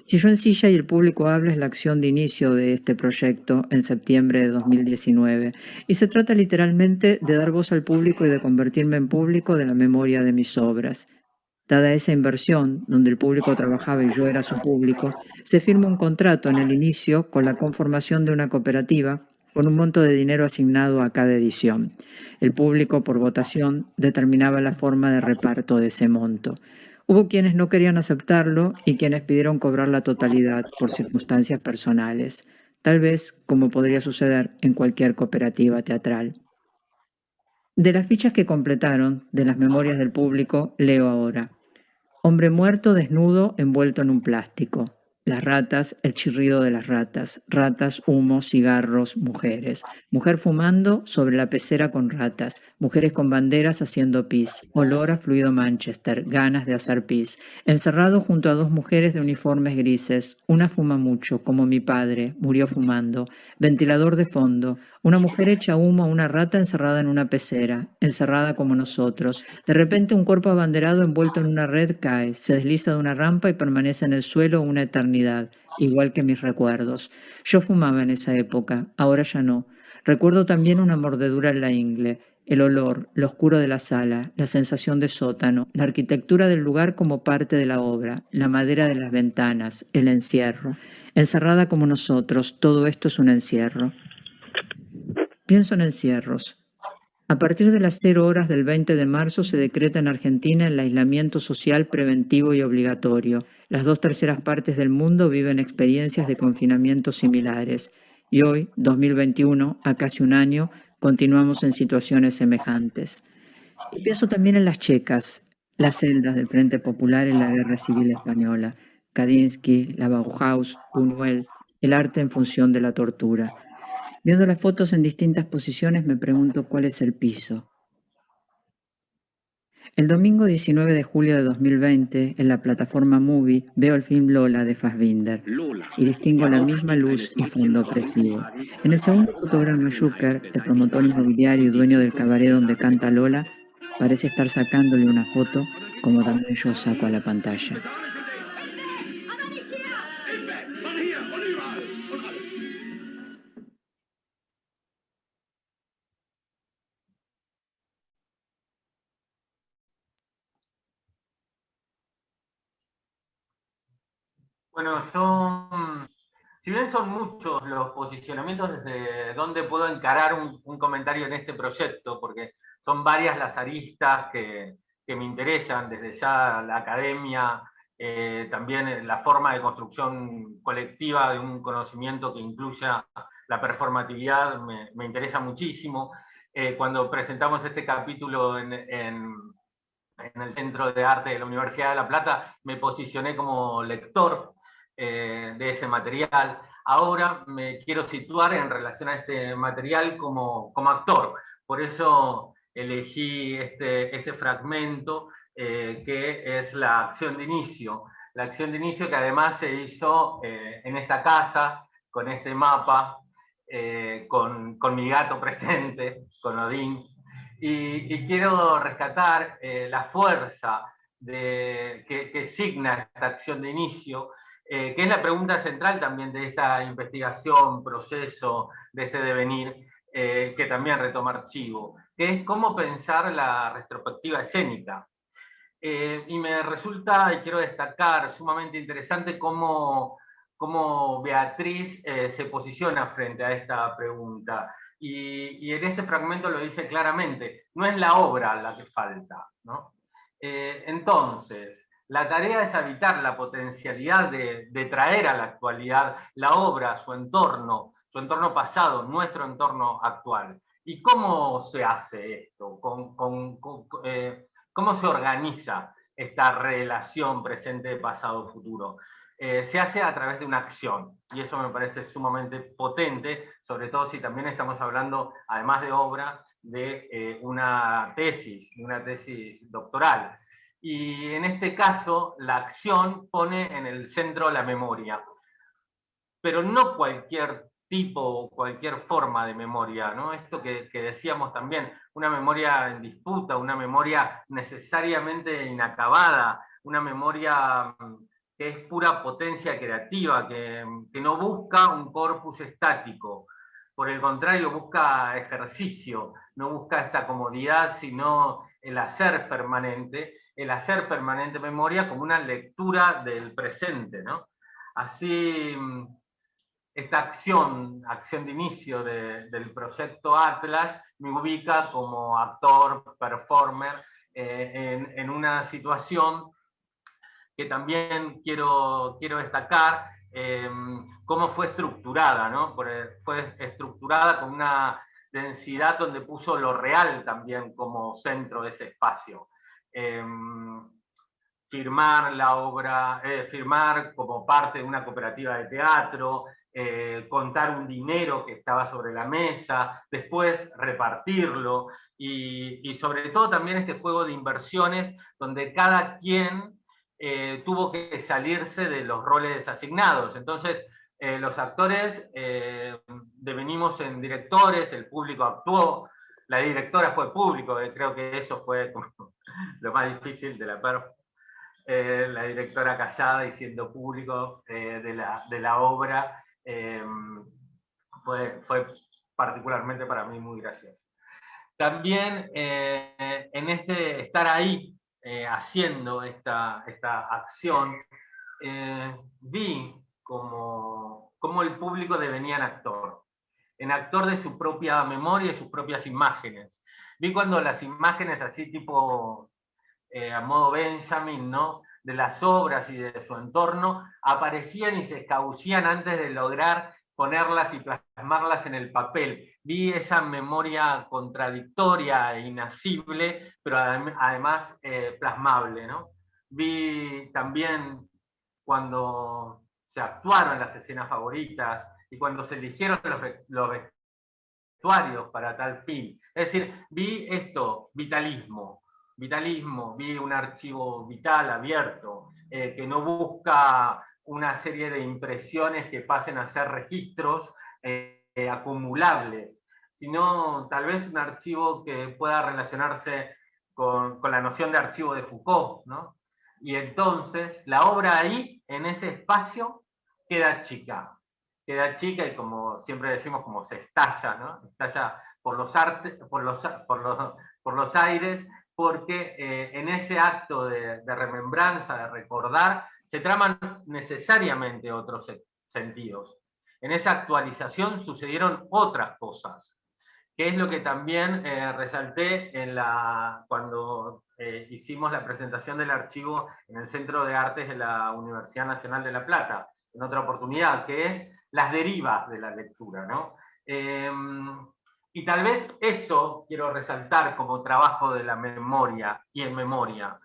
Si yo en silla y el público habla es la acción de inicio de este proyecto en septiembre de 2019, y se trata literalmente de dar voz al público y de convertirme en público de la memoria de mis obras. Dada esa inversión, donde el público trabajaba y yo era su público, se firma un contrato en el inicio con la conformación de una cooperativa con un monto de dinero asignado a cada edición. El público, por votación, determinaba la forma de reparto de ese monto. Hubo quienes no querían aceptarlo y quienes pidieron cobrar la totalidad por circunstancias personales, tal vez como podría suceder en cualquier cooperativa teatral. De las fichas que completaron, de las memorias del público, leo ahora. Hombre muerto desnudo envuelto en un plástico. Las ratas, el chirrido de las ratas. Ratas, humo, cigarros, mujeres. Mujer fumando sobre la pecera con ratas. Mujeres con banderas haciendo pis. Olor a fluido Manchester. Ganas de hacer pis. Encerrado junto a dos mujeres de uniformes grises. Una fuma mucho, como mi padre. Murió fumando. Ventilador de fondo. Una mujer echa humo a una rata encerrada en una pecera. Encerrada como nosotros. De repente un cuerpo abanderado envuelto en una red cae. Se desliza de una rampa y permanece en el suelo una eternidad. Igual que mis recuerdos. Yo fumaba en esa época, ahora ya no. Recuerdo también una mordedura en la ingle, el olor, lo oscuro de la sala, la sensación de sótano, la arquitectura del lugar como parte de la obra, la madera de las ventanas, el encierro. Encerrada como nosotros, todo esto es un encierro. Pienso en encierros. A partir de las 0 horas del 20 de marzo se decreta en Argentina el aislamiento social preventivo y obligatorio. Las 2/3 partes del mundo viven experiencias de confinamiento similares. Y hoy, 2021, a casi un año, continuamos en situaciones semejantes. Y pienso también en las checas, las celdas del Frente Popular en la Guerra Civil Española, Kandinsky, la Bauhaus, Buñuel, el arte en función de la tortura. Viendo las fotos en distintas posiciones me pregunto cuál es el piso. El domingo 19 de julio de 2020, en la plataforma Movie, veo el film Lola de Fassbinder y distingo la misma luz y fondo opresivo. En el segundo fotograma, Zucker, el promotor inmobiliario y dueño del cabaret donde canta Lola, parece estar sacándole una foto como también yo saco a la pantalla. Bueno, si bien son muchos los posicionamientos desde donde puedo encarar un comentario en este proyecto, porque son varias las aristas que me interesan, desde ya la academia, también la forma de construcción colectiva de un conocimiento que incluya la performatividad, me interesa muchísimo. Cuando presentamos este capítulo en el Centro de Arte de la Universidad de La Plata, me posicioné como lector de ese material. Ahora me quiero situar en relación a este material como actor. Por eso elegí este fragmento que es la acción de inicio. La acción de inicio que además se hizo en esta casa, con este mapa, con mi gato presente, con Odín, y quiero rescatar la fuerza que signa esta acción de inicio, que es la pregunta central también de esta investigación, proceso, de este devenir, que también retoma Archivo, que es cómo pensar la retrospectiva escénica. Y me resulta, y quiero destacar, sumamente interesante cómo Beatriz se posiciona frente a esta pregunta. Y en este fragmento lo dice claramente, no es la obra la que falta, ¿no? Entonces, la tarea es habitar la potencialidad de traer a la actualidad la obra, su entorno pasado, nuestro entorno actual. ¿Y cómo se hace esto? ¿Cómo se organiza esta relación presente, pasado, futuro? Se hace a través de una acción, y eso me parece sumamente potente, sobre todo si también estamos hablando, además de obra, de una tesis doctoral. Y en este caso, la acción pone en el centro la memoria, pero no cualquier tipo, cualquier forma de memoria, ¿no? Esto que decíamos también, una memoria en disputa, una memoria necesariamente inacabada, una memoria que es pura potencia creativa, que no busca un corpus estático, por el contrario busca ejercicio, no busca esta comodidad, sino el hacer permanente memoria como una lectura del presente, ¿no? Así, esta acción de inicio del proyecto Atlas me ubica como actor, performer, en una situación que también quiero destacar, cómo fue estructurada, ¿no? Fue estructurada con una densidad donde puso lo real también como centro de ese espacio. Firmar la obra, firmar como parte de una cooperativa de teatro, contar un dinero que estaba sobre la mesa, después repartirlo, y sobre todo también este juego de inversiones donde cada quien tuvo que salirse de los roles asignados. Entonces, los actores devenimos en directores, el público actuó, la directora fue público, creo que eso fue lo más difícil de la performance. La directora callada y siendo público de la obra, fue particularmente para mí muy gracioso. También en este estar ahí haciendo esta acción, vi como el público devenía en actor de su propia memoria y sus propias imágenes. Vi cuando las imágenes así tipo a modo Benjamin, ¿no? De las obras y de su entorno, aparecían y se escabucían antes de lograr ponerlas y plasmarlas en el papel. Vi esa memoria contradictoria e inasible, pero además plasmable, ¿no? Vi también cuando se actuaron las escenas favoritas y cuando se eligieron los vestuarios para tal fin. Es decir, vi esto, vitalismo, vi un archivo vital, abierto, que no busca una serie de impresiones que pasen a ser registros acumulables, sino tal vez un archivo que pueda relacionarse con la noción de archivo de Foucault, ¿no? Y entonces la obra ahí, en ese espacio, queda chica y como siempre decimos, como se estalla, ¿no? Estalla por los aires, porque en ese acto de remembranza, de recordar, se traman necesariamente otros sentidos. En esa actualización sucedieron otras cosas, que es lo que también resalté cuando hicimos la presentación del archivo en el Centro de Artes de la Universidad Nacional de La Plata, en otra oportunidad, que es las derivas de la lectura, ¿no? Y tal vez eso quiero resaltar como trabajo de la memoria y en memoria.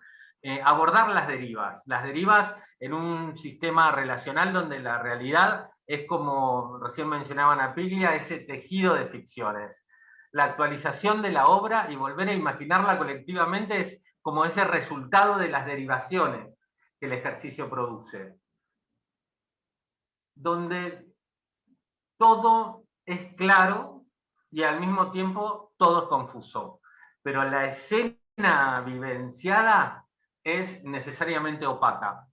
Abordar las derivas en un sistema relacional donde la realidad es, como recién mencionaba Ana Piglia, ese tejido de ficciones. La actualización de la obra y volver a imaginarla colectivamente es como ese resultado de las derivaciones que el ejercicio produce. Donde todo es claro y al mismo tiempo todo es confuso. Pero la escena vivenciada es necesariamente opaca.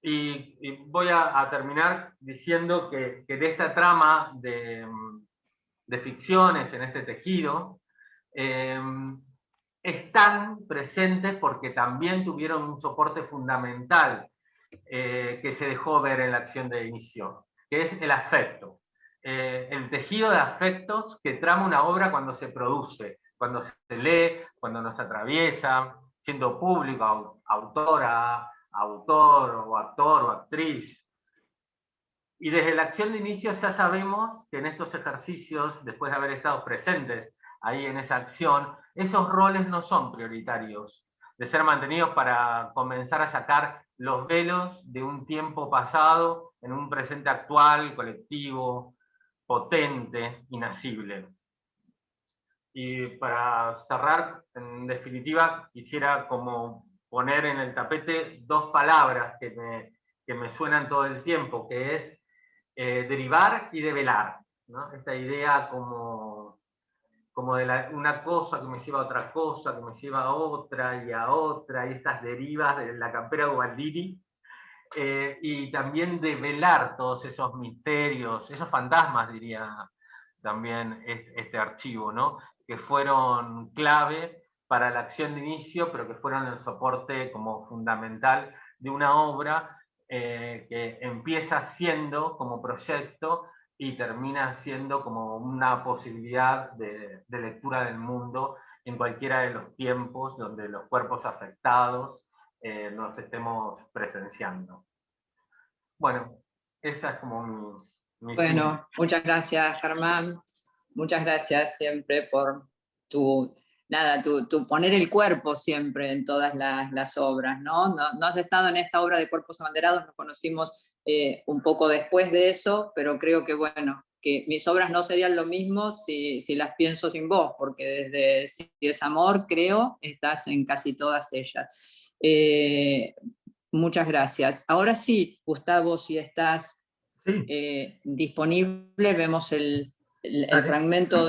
Y voy a terminar diciendo que de esta trama de ficciones en este tejido, están presentes porque también tuvieron un soporte fundamental que se dejó ver en la acción de inicio, que es el afecto. El tejido de afectos que trama una obra cuando se produce, cuando se lee, cuando nos atraviesa, siendo público, autora, autor o actor o actriz. Y desde la acción de inicio ya sabemos que en estos ejercicios, después de haber estado presentes ahí en esa acción, esos roles no son prioritarios, de ser mantenidos para comenzar a sacar los velos de un tiempo pasado en un presente actual, colectivo, potente, inacible. Y para cerrar, en definitiva, quisiera como poner en el tapete dos palabras que me suenan todo el tiempo, que es derivar y develar, ¿no? Esta idea como de una cosa que me lleva a otra cosa, que me lleva a otra, y estas derivas de la campera de Gualdini, y también develar todos esos misterios, esos fantasmas, diría también este archivo, ¿no? Que fueron clave para la acción de inicio, pero que fueron el soporte como fundamental de una obra que empieza siendo como proyecto y termina siendo como una posibilidad de lectura del mundo en cualquiera de los tiempos donde los cuerpos afectados nos estemos presenciando. Bueno, esa es como mi Bueno, muchas gracias, Germán. Muchas gracias siempre por tu poner el cuerpo siempre en todas las obras, ¿no? No has estado en esta obra de Cuerpos Abanderados, nos conocimos un poco después de eso, pero creo que, bueno, que mis obras no serían lo mismo si las pienso sin vos, porque desde Si es amor, creo, estás en casi todas ellas. Muchas gracias. Ahora sí, Gustavo, si estás disponible, vemos el fragmento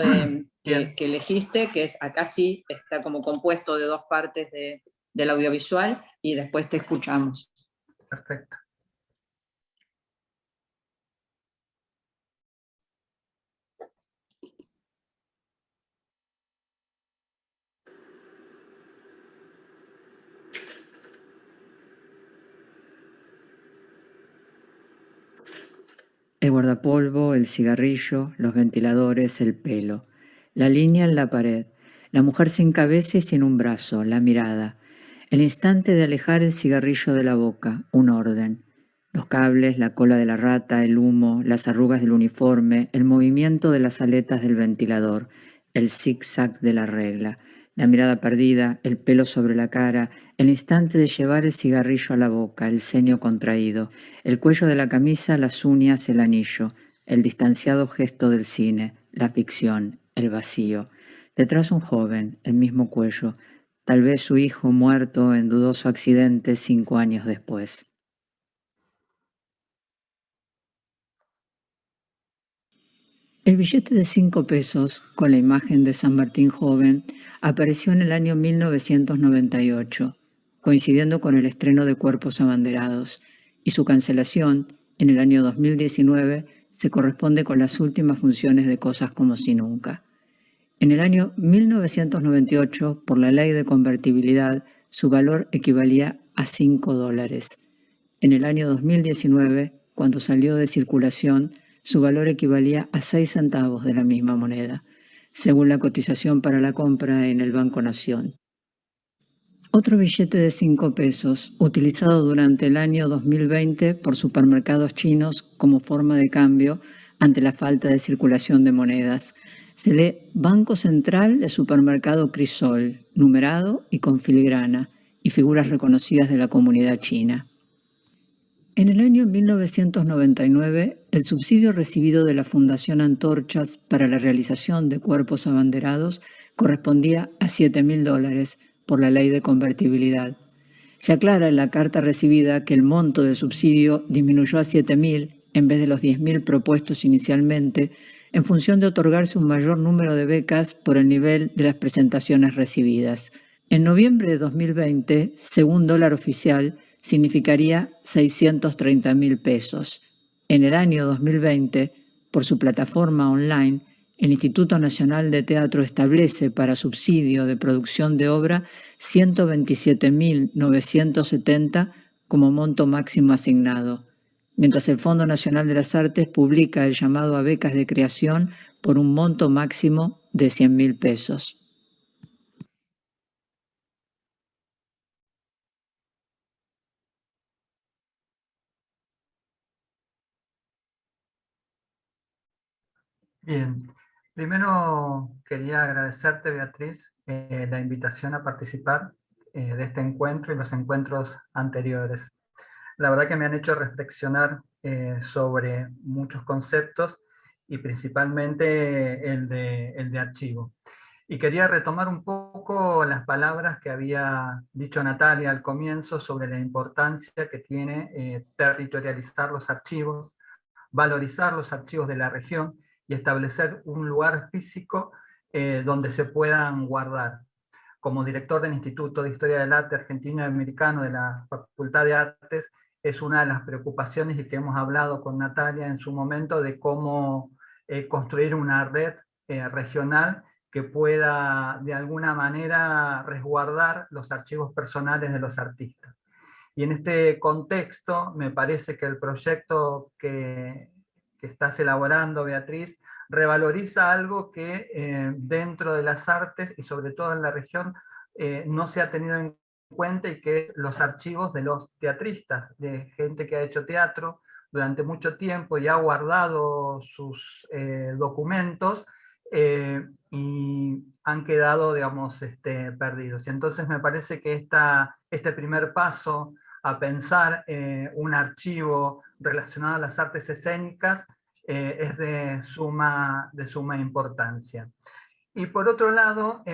que elegiste, que es acá sí, está como compuesto de dos partes del audiovisual, y después te escuchamos. Perfecto. El guardapolvo, el cigarrillo, los ventiladores, el pelo. La línea en la pared. La mujer sin cabeza y sin un brazo, la mirada. El instante de alejar el cigarrillo de la boca, un orden. Los cables, la cola de la rata, el humo, las arrugas del uniforme, el movimiento de las aletas del ventilador, el zig-zag de la regla. La mirada perdida, el pelo sobre la cara, el instante de llevar el cigarrillo a la boca, el ceño contraído, el cuello de la camisa, las uñas, el anillo, el distanciado gesto del cine, la ficción, el vacío. Detrás un joven, el mismo cuello, tal vez su hijo muerto en dudoso accidente 5 años después. El billete de 5 pesos, con la imagen de San Martín joven, apareció en el año 1998, coincidiendo con el estreno de Cuerpos Abanderados, y su cancelación, en el año 2019, se corresponde con las últimas funciones de Cosas como si nunca. En el año 1998, por la ley de convertibilidad, su valor equivalía a $5. En el año 2019, cuando salió de circulación, su valor equivalía a 6 centavos de la misma moneda, según la cotización para la compra en el Banco Nación. Otro billete de 5 pesos, utilizado durante el año 2020 por supermercados chinos como forma de cambio ante la falta de circulación de monedas. Se lee Banco Central de Supermercado Crisol, numerado y con filigrana, y figuras reconocidas de la comunidad china. En el año 1999, el subsidio recibido de la Fundación Antorchas para la realización de Cuerpos Abanderados correspondía a $7.000 por la ley de convertibilidad. Se aclara en la carta recibida que el monto del subsidio disminuyó a $7.000 en vez de los 10.000 propuestos inicialmente, en función de otorgarse un mayor número de becas por el nivel de las presentaciones recibidas. En noviembre de 2020, según dólar oficial, significaría 630.000 pesos. En el año 2020, por su plataforma online, el Instituto Nacional de Teatro establece para subsidio de producción de obra 127.970 como monto máximo asignado, mientras el Fondo Nacional de las Artes publica el llamado a becas de creación por un monto máximo de 100.000 pesos. Bien, primero quería agradecerte, Beatriz, la invitación a participar de este encuentro y los encuentros anteriores. La verdad que me han hecho reflexionar sobre muchos conceptos y principalmente el de archivo. Y quería retomar un poco las palabras que había dicho Natalia al comienzo sobre la importancia que tiene territorializar los archivos, valorizar los archivos de la región y establecer un lugar físico donde se puedan guardar. Como director del Instituto de Historia del Arte Argentino y Americano de la Facultad de Artes, es una de las preocupaciones y que hemos hablado con Natalia en su momento de cómo construir una red regional que pueda de alguna manera resguardar los archivos personales de los artistas. Y en este contexto me parece que el proyecto que estás elaborando, Beatriz, revaloriza algo que dentro de las artes y sobre todo en la región no se ha tenido en cuenta, y que es los archivos de los teatristas, de gente que ha hecho teatro durante mucho tiempo y ha guardado sus documentos y han quedado, digamos, perdidos. Y entonces me parece que este primer paso a pensar un archivo relacionado a las artes escénicas es de suma importancia. Y por otro lado,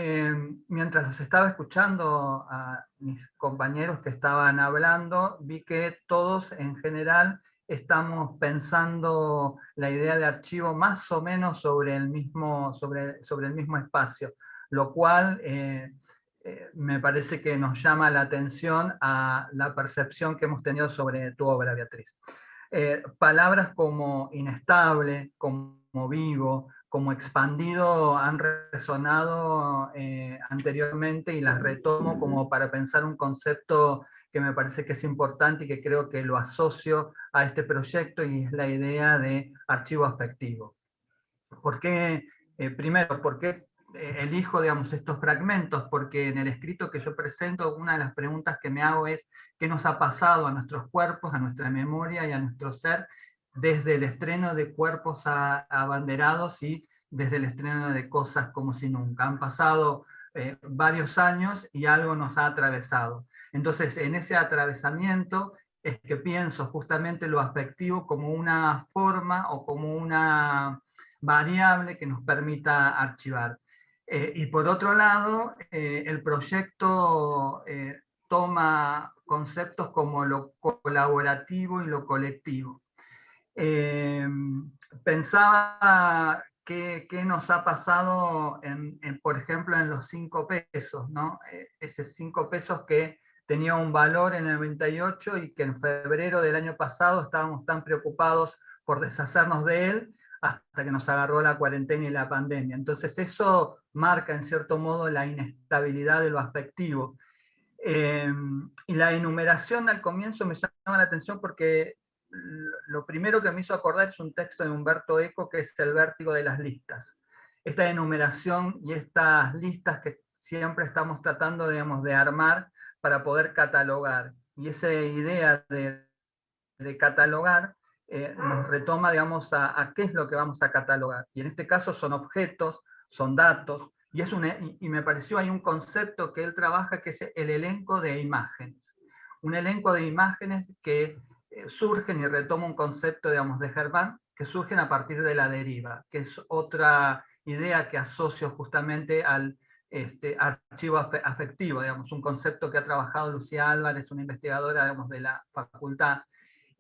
mientras los estaba escuchando a mis compañeros que estaban hablando, vi que todos en general estamos pensando la idea de archivo más o menos sobre el mismo espacio, lo cual me parece que nos llama la atención a la percepción que hemos tenido sobre tu obra, Beatriz. Palabras como inestable, como vivo, como expandido han resonado anteriormente, y las retomo como para pensar un concepto que me parece que es importante y que creo que lo asocio a este proyecto, y es la idea de archivo afectivo. ¿Por qué? Primero, ¿por qué elijo, digamos, estos fragmentos? Porque en el escrito que yo presento, una de las preguntas que me hago es ¿qué nos ha pasado a nuestros cuerpos, a nuestra memoria y a nuestro ser desde el estreno de Cuerpos Abanderados y desde el estreno de Cosas como si nunca? Han pasado varios años y algo nos ha atravesado. Entonces, en ese atravesamiento es que pienso justamente lo afectivo como una forma o como una variable que nos permita archivar. Y por otro lado, el proyecto toma conceptos como lo colaborativo y lo colectivo. Pensaba qué nos ha pasado, por ejemplo, en los 5 pesos, ¿no? Ese 5 pesos que tenía un valor en el 98 y que en febrero del año pasado estábamos tan preocupados por deshacernos de él, hasta que nos agarró la cuarentena y la pandemia. Entonces eso marca en cierto modo la inestabilidad de lo afectivo. Y la enumeración al comienzo me llama la atención porque lo primero que me hizo acordar es un texto de Humberto Eco, que es El vértigo de las listas. Esta enumeración y estas listas que siempre estamos tratando, digamos, de armar para poder catalogar. Y esa idea de catalogar nos retoma, digamos, a qué es lo que vamos a catalogar. Y en este caso son objetos, son datos, y me pareció hay un concepto que él trabaja que es el elenco de imágenes. Un elenco de imágenes que surgen, y retoma un concepto, digamos, de Germán, que surgen a partir de la deriva, que es otra idea que asocio justamente al archivo afectivo, digamos, un concepto que ha trabajado Lucía Álvarez, una investigadora, digamos, de la facultad.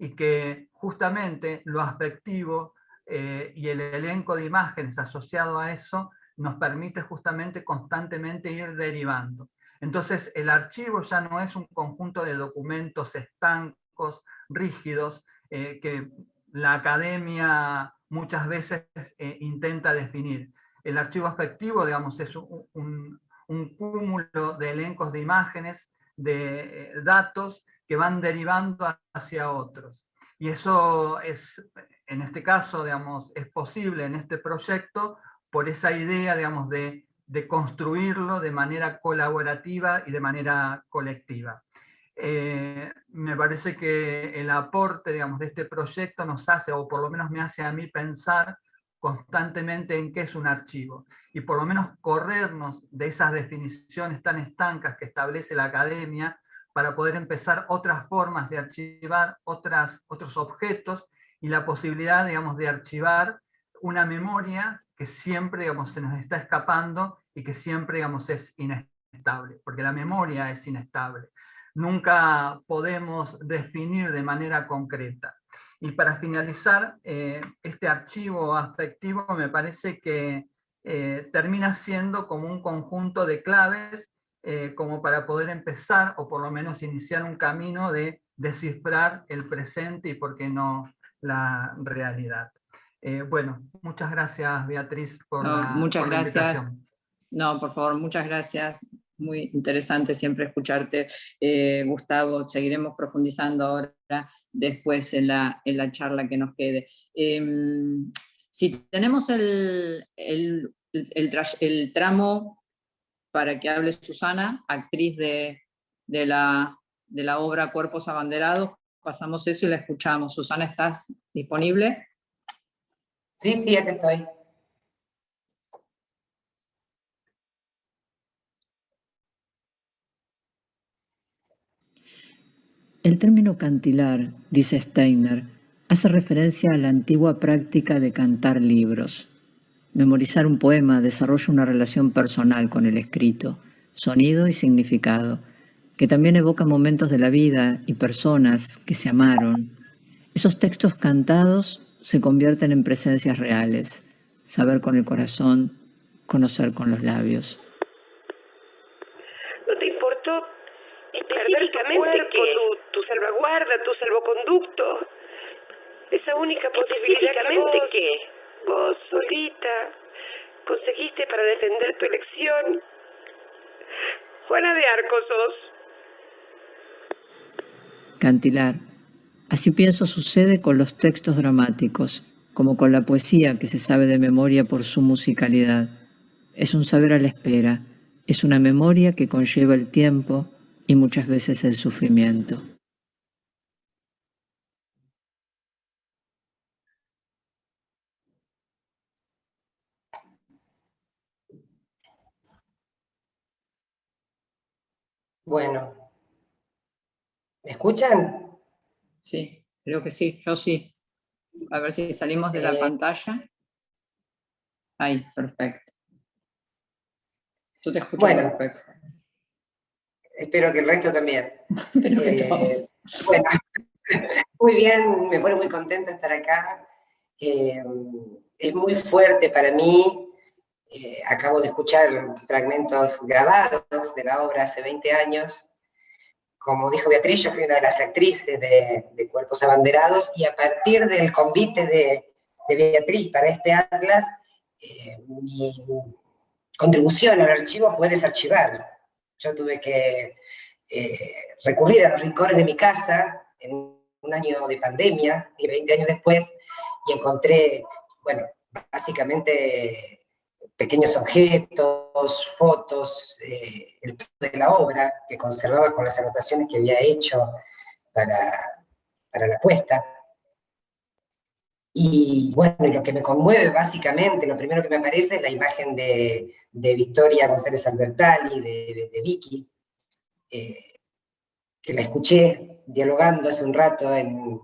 y que justamente lo afectivo y el elenco de imágenes asociado a eso nos permite justamente constantemente ir derivando. Entonces el archivo ya no es un conjunto de documentos estancos, rígidos, que la academia muchas veces intenta definir. El archivo afectivo, digamos, es un cúmulo de elencos de imágenes, de datos que van derivando hacia otros. Y eso es, en este caso, digamos, es posible en este proyecto por esa idea, digamos, de construirlo de manera colaborativa y de manera colectiva. Me parece que el aporte, digamos, de este proyecto nos hace, o por lo menos me hace a mí pensar constantemente en qué es un archivo, y por lo menos corrernos de esas definiciones tan estancas que establece la academia para poder empezar otras formas de archivar otros objetos y la posibilidad, digamos, de archivar una memoria que siempre, digamos, se nos está escapando y que siempre, digamos, es inestable, porque la memoria es inestable. Nunca podemos definir de manera concreta. Y para finalizar, este archivo afectivo me parece que termina siendo como un conjunto de claves como para poder empezar, o por lo menos iniciar un camino de descifrar el presente y, por qué no, la realidad. Bueno, muchas gracias, Beatriz, por la invitación. No, por favor, muchas gracias. Muy interesante siempre escucharte, Gustavo. Seguiremos profundizando ahora, después en la charla que nos quede. Si tenemos el tramo para que hable Susana, actriz de la obra Cuerpos Abanderados, pasamos eso y la escuchamos. Susana, ¿estás disponible? Sí, sí, aquí estoy. El término cantilar, dice Steiner, hace referencia a la antigua práctica de cantar libros. Memorizar un poema desarrolla una relación personal con el escrito, sonido y significado, que también evoca momentos de la vida y personas que se amaron. Esos textos cantados se convierten en presencias reales, saber con el corazón, conocer con los labios. ¿No te importó específicamente tu salvaguarda, tu salvoconducto? Esa única posibilidad que vos solita conseguiste para defender tu elección. Juana de Arco sos. Cantilar. Así pienso sucede con los textos dramáticos, como con la poesía que se sabe de memoria por su musicalidad. Es un saber a la espera, es una memoria que conlleva el tiempo y muchas veces el sufrimiento. Bueno, ¿me escuchan? Sí, creo que sí, yo sí. A ver si salimos de la pantalla. Ahí, perfecto. Yo te escucho perfecto. Espero que el resto también. Espero que todos. Bueno, muy bien, me pone muy contenta estar acá. Es muy fuerte para mí. Acabo de escuchar fragmentos grabados de la obra hace 20 años. Como dijo Beatriz, yo fui una de las actrices de Cuerpos Abanderados, y a partir del convite de Beatriz para este atlas, mi contribución al archivo fue desarchivar. Yo tuve que recurrir a los rincones de mi casa en un año de pandemia, y 20 años después, y encontré, bueno, básicamente pequeños objetos, fotos, el texto de la obra que conservaba con las anotaciones que había hecho para la puesta. Y bueno, lo que me conmueve básicamente, lo primero que me aparece es la imagen de Victoria González Albertalli, de Vicky, que la escuché dialogando hace un rato en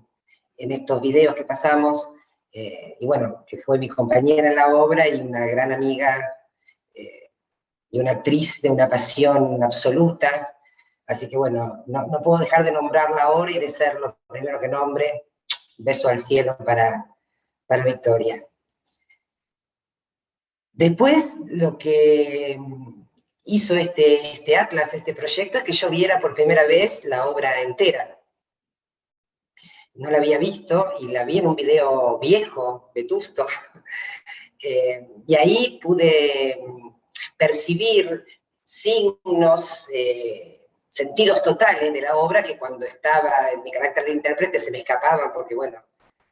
estos videos que pasamos, y bueno, que fue mi compañera en la obra y una gran amiga, y una actriz de una pasión absoluta Así que bueno, no puedo dejar de nombrarla ahora y de ser lo primero que nombre. Beso al cielo para Victoria. Después, lo que hizo este atlas, este proyecto, es que yo viera por primera vez la obra entera. No la había visto y la vi en un video viejo, vetusto, y ahí pude percibir signos, sentidos totales de la obra que cuando estaba en mi carácter de intérprete se me escapaban, porque bueno,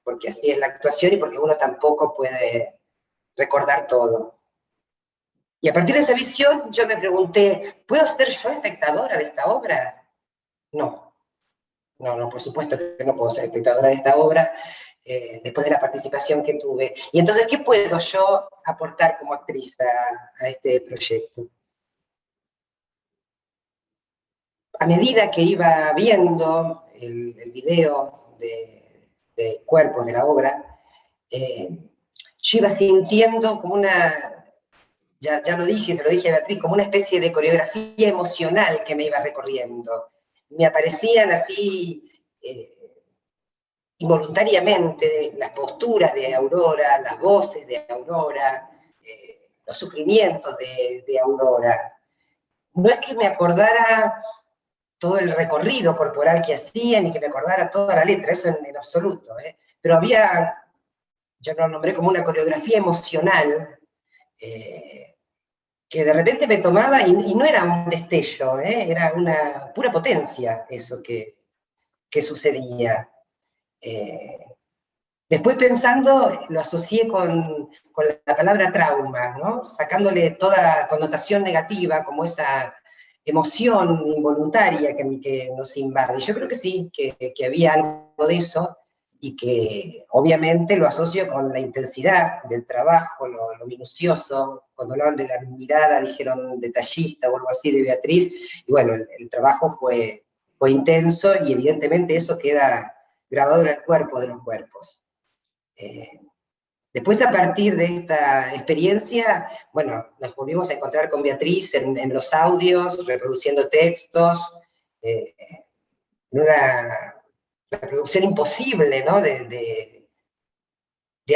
porque así es la actuación y porque uno tampoco puede recordar todo. Y a partir de esa visión yo me pregunté, ¿puedo ser yo espectadora de esta obra? No, por supuesto que no puedo ser espectadora de esta obra, después de la participación que tuve. Y entonces, ¿qué puedo yo aportar como actriz a este proyecto? A medida que iba viendo el video de cuerpos de la obra, yo iba sintiendo como una, ya lo dije, se lo dije a Beatriz, como una especie de coreografía emocional que me iba recorriendo. Me aparecían así involuntariamente las posturas de Aurora, las voces de Aurora, los sufrimientos de Aurora. No es que me acordara todo el recorrido corporal que hacía, ni que me acordara toda la letra, eso en absoluto, pero había, yo lo nombré como una coreografía emocional, que de repente me tomaba, y no era un destello, era una pura potencia eso que sucedía. Después pensando, lo asocié con la palabra trauma, ¿no? Sacándole toda connotación negativa, como esa emoción involuntaria que nos invade. Yo creo que sí, que había algo de eso, y que obviamente lo asocio con la intensidad del trabajo, lo minucioso. Cuando hablaban de la mirada, dijeron detallista o algo así de Beatriz, y bueno, el trabajo fue intenso, y evidentemente eso queda grabado en el cuerpo de los cuerpos. Después, a partir de esta experiencia, bueno, nos volvimos a encontrar con Beatriz en los audios, reproduciendo textos, en una reproducción imposible, ¿no? de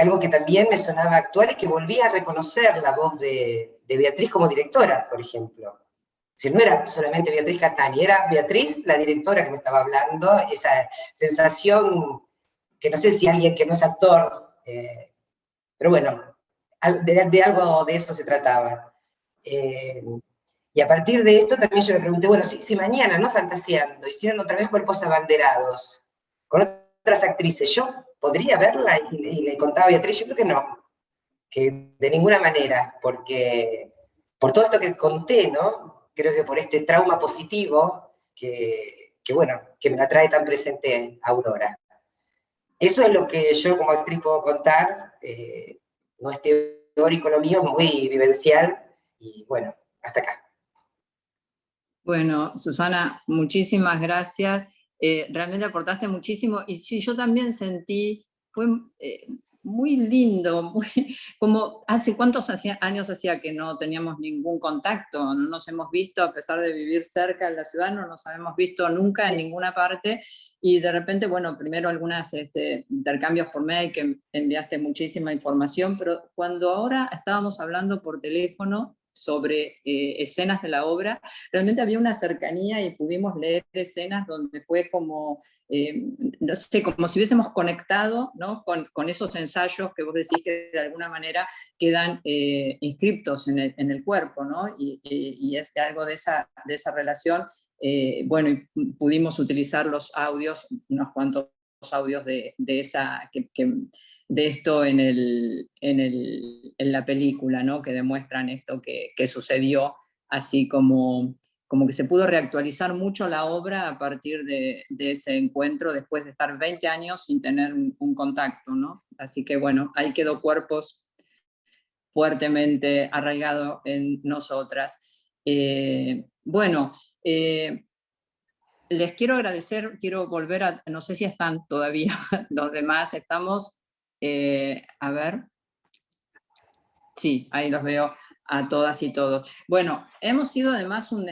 algo que también me sonaba actual, y que volví a reconocer la voz de Beatriz como directora, por ejemplo. Si no era solamente Beatriz Catani, era Beatriz la directora que me estaba hablando, esa sensación que no sé si alguien que no es actor, pero bueno, de algo de eso se trataba. Y a partir de esto también yo me pregunté, bueno, si mañana, no fantaseando, hicieran otra vez Cuerpos Abanderados, con otras actrices, ¿yo podría verla? Y le contaba a Beatriz, yo creo que no, que de ninguna manera, porque por todo esto que conté, ¿no? Creo que por este trauma positivo, que bueno, que me la trae tan presente Aurora. Eso es lo que yo como actriz puedo contar, no es teórico lo mío, es muy vivencial, y bueno, hasta acá. Bueno, Susana, muchísimas gracias. Realmente aportaste muchísimo, y sí, yo también sentí, fue muy lindo, como hace cuántos años hacía que no teníamos ningún contacto, no nos hemos visto, a pesar de vivir cerca de la ciudad, no nos habíamos visto nunca en ninguna parte, y de repente, bueno, primero algunos intercambios por mail, que enviaste muchísima información, pero cuando ahora estábamos hablando por teléfono sobre escenas de la obra, realmente había una cercanía, y pudimos leer escenas donde fue como, no sé, como si hubiésemos conectado, ¿no? con esos ensayos que vos decís que de alguna manera quedan inscriptos en el cuerpo, ¿no? Y es de algo de esa relación. Bueno, y pudimos utilizar los audios, unos cuantos audios de esto en la película, ¿no? Que demuestran esto que sucedió, así como que se pudo reactualizar mucho la obra a partir de ese encuentro, después de estar 20 años sin tener un contacto, ¿no? Así que bueno, ahí quedó Cuerpos fuertemente arraigado en nosotras. Bueno, les quiero agradecer, quiero volver a, no sé si están todavía los demás, estamos, a ver, sí, ahí los veo a todas y todos. Bueno, hemos sido además un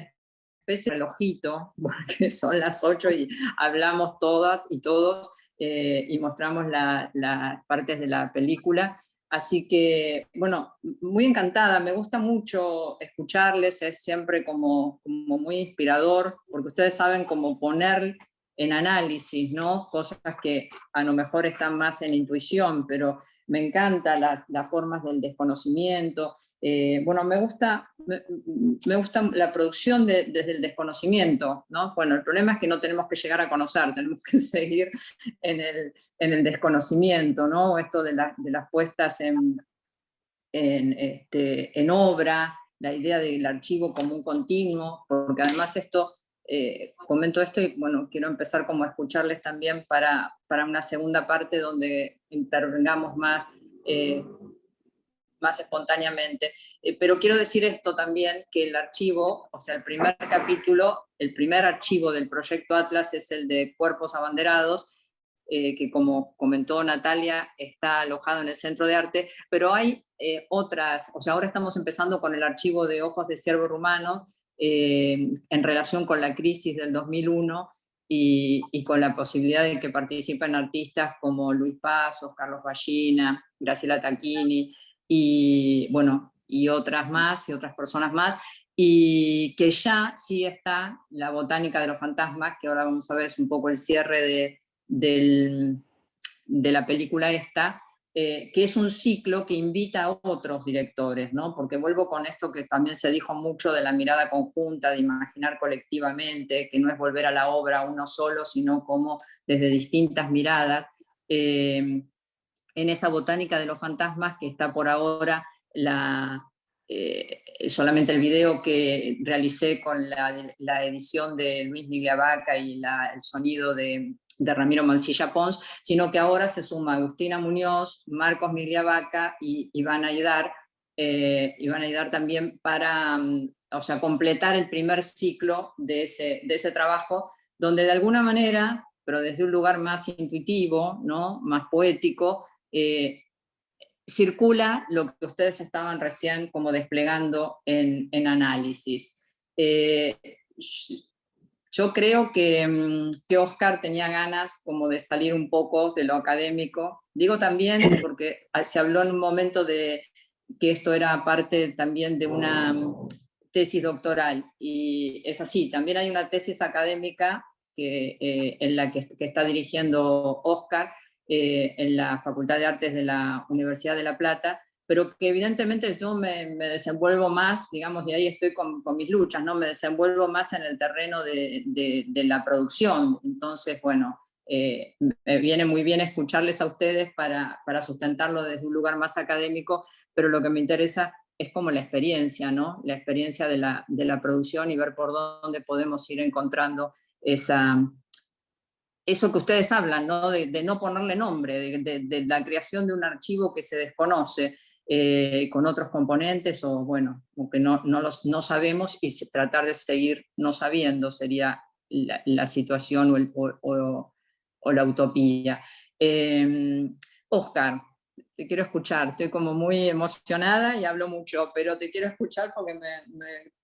especie de relojito, porque son las 8 y hablamos todas y todos y mostramos las partes de la película. Así que, bueno, muy encantada, me gusta mucho escucharles, es siempre como muy inspirador, porque ustedes saben cómo poner en análisis, ¿no? Cosas que a lo mejor están más en intuición, pero me encantan las formas del desconocimiento. Bueno, me gusta la producción desde el desconocimiento, ¿no? Bueno, el problema es que no tenemos que llegar a conocer, tenemos que seguir en el desconocimiento, ¿no? Esto de las puestas en obra, la idea del archivo como un continuo, porque además esto, comento esto y bueno, quiero empezar como a escucharles también para una segunda parte donde intervengamos más espontáneamente. Pero quiero decir esto también, que el archivo, o sea, el primer capítulo, el primer archivo del proyecto Atlas es el de Cuerpos Abanderados, que como comentó Natalia, está alojado en el Centro de Arte, pero hay otras, o sea, ahora estamos empezando con el archivo de Ojos de Ciervo Rumano, en relación con la crisis del 2001 y con la posibilidad de que participen artistas como Luis Pasos, Carlos Ballina, Graciela Tacchini, y bueno, y otras más, y otras personas más, y que ya sí está la Botánica de los Fantasmas, que ahora vamos a ver, es un poco el cierre de la película esta, que es un ciclo que invita a otros directores, ¿no? Porque vuelvo con esto que también se dijo mucho de la mirada conjunta, de imaginar colectivamente, que no es volver a la obra uno solo, sino como desde distintas miradas. En esa Botánica de los Fantasmas, que está por ahora solamente el video que realicé con la edición de Luis Migliavaca y el sonido de Ramiro Mancilla Pons, sino que ahora se suma Agustina Muñoz, Marcos Migliavaca y Iván Aidar también para completar el primer ciclo de ese trabajo, donde de alguna manera, pero desde un lugar más intuitivo, ¿no? Más poético, circula lo que ustedes estaban recién como desplegando en análisis. Yo creo que Oscar tenía ganas como de salir un poco de lo académico. Digo también porque se habló en un momento de que esto era parte también de una tesis doctoral, y es así, también hay una tesis académica en la que está dirigiendo Oscar, en la Facultad de Artes de la Universidad de La Plata, pero que evidentemente yo me desenvuelvo más, digamos, y ahí estoy con mis luchas, ¿no? Me desenvuelvo más en el terreno de la producción. Entonces, bueno, me viene muy bien escucharles a ustedes para sustentarlo desde un lugar más académico, pero lo que me interesa es como la experiencia, ¿no? La experiencia de la producción y ver por dónde podemos ir encontrando eso que ustedes hablan, ¿no? De no ponerle nombre, de la creación de un archivo que se desconoce, con otros componentes, o bueno, o que no sabemos, y tratar de seguir no sabiendo sería la situación o la utopía. Oscar, te quiero escuchar, estoy como muy emocionada y hablo mucho, pero te quiero escuchar porque me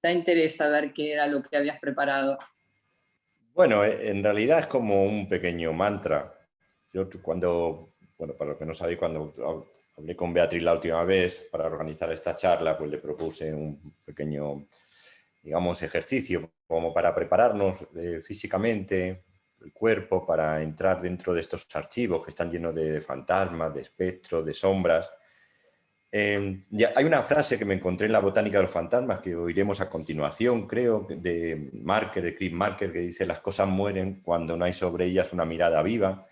da interés saber qué era lo que habías preparado. Bueno, en realidad es como un pequeño mantra. Yo para los que no sabéis, cuando hablé con Beatriz la última vez para organizar esta charla, pues le propuse un pequeño, digamos, ejercicio como para prepararnos físicamente, el cuerpo, para entrar dentro de estos archivos que están llenos de fantasmas, de espectros, de sombras. Hay una frase que me encontré en la Botánica de los Fantasmas, que oiremos a continuación, creo, de Chris Marker, que dice: las cosas mueren cuando no hay sobre ellas una mirada viva.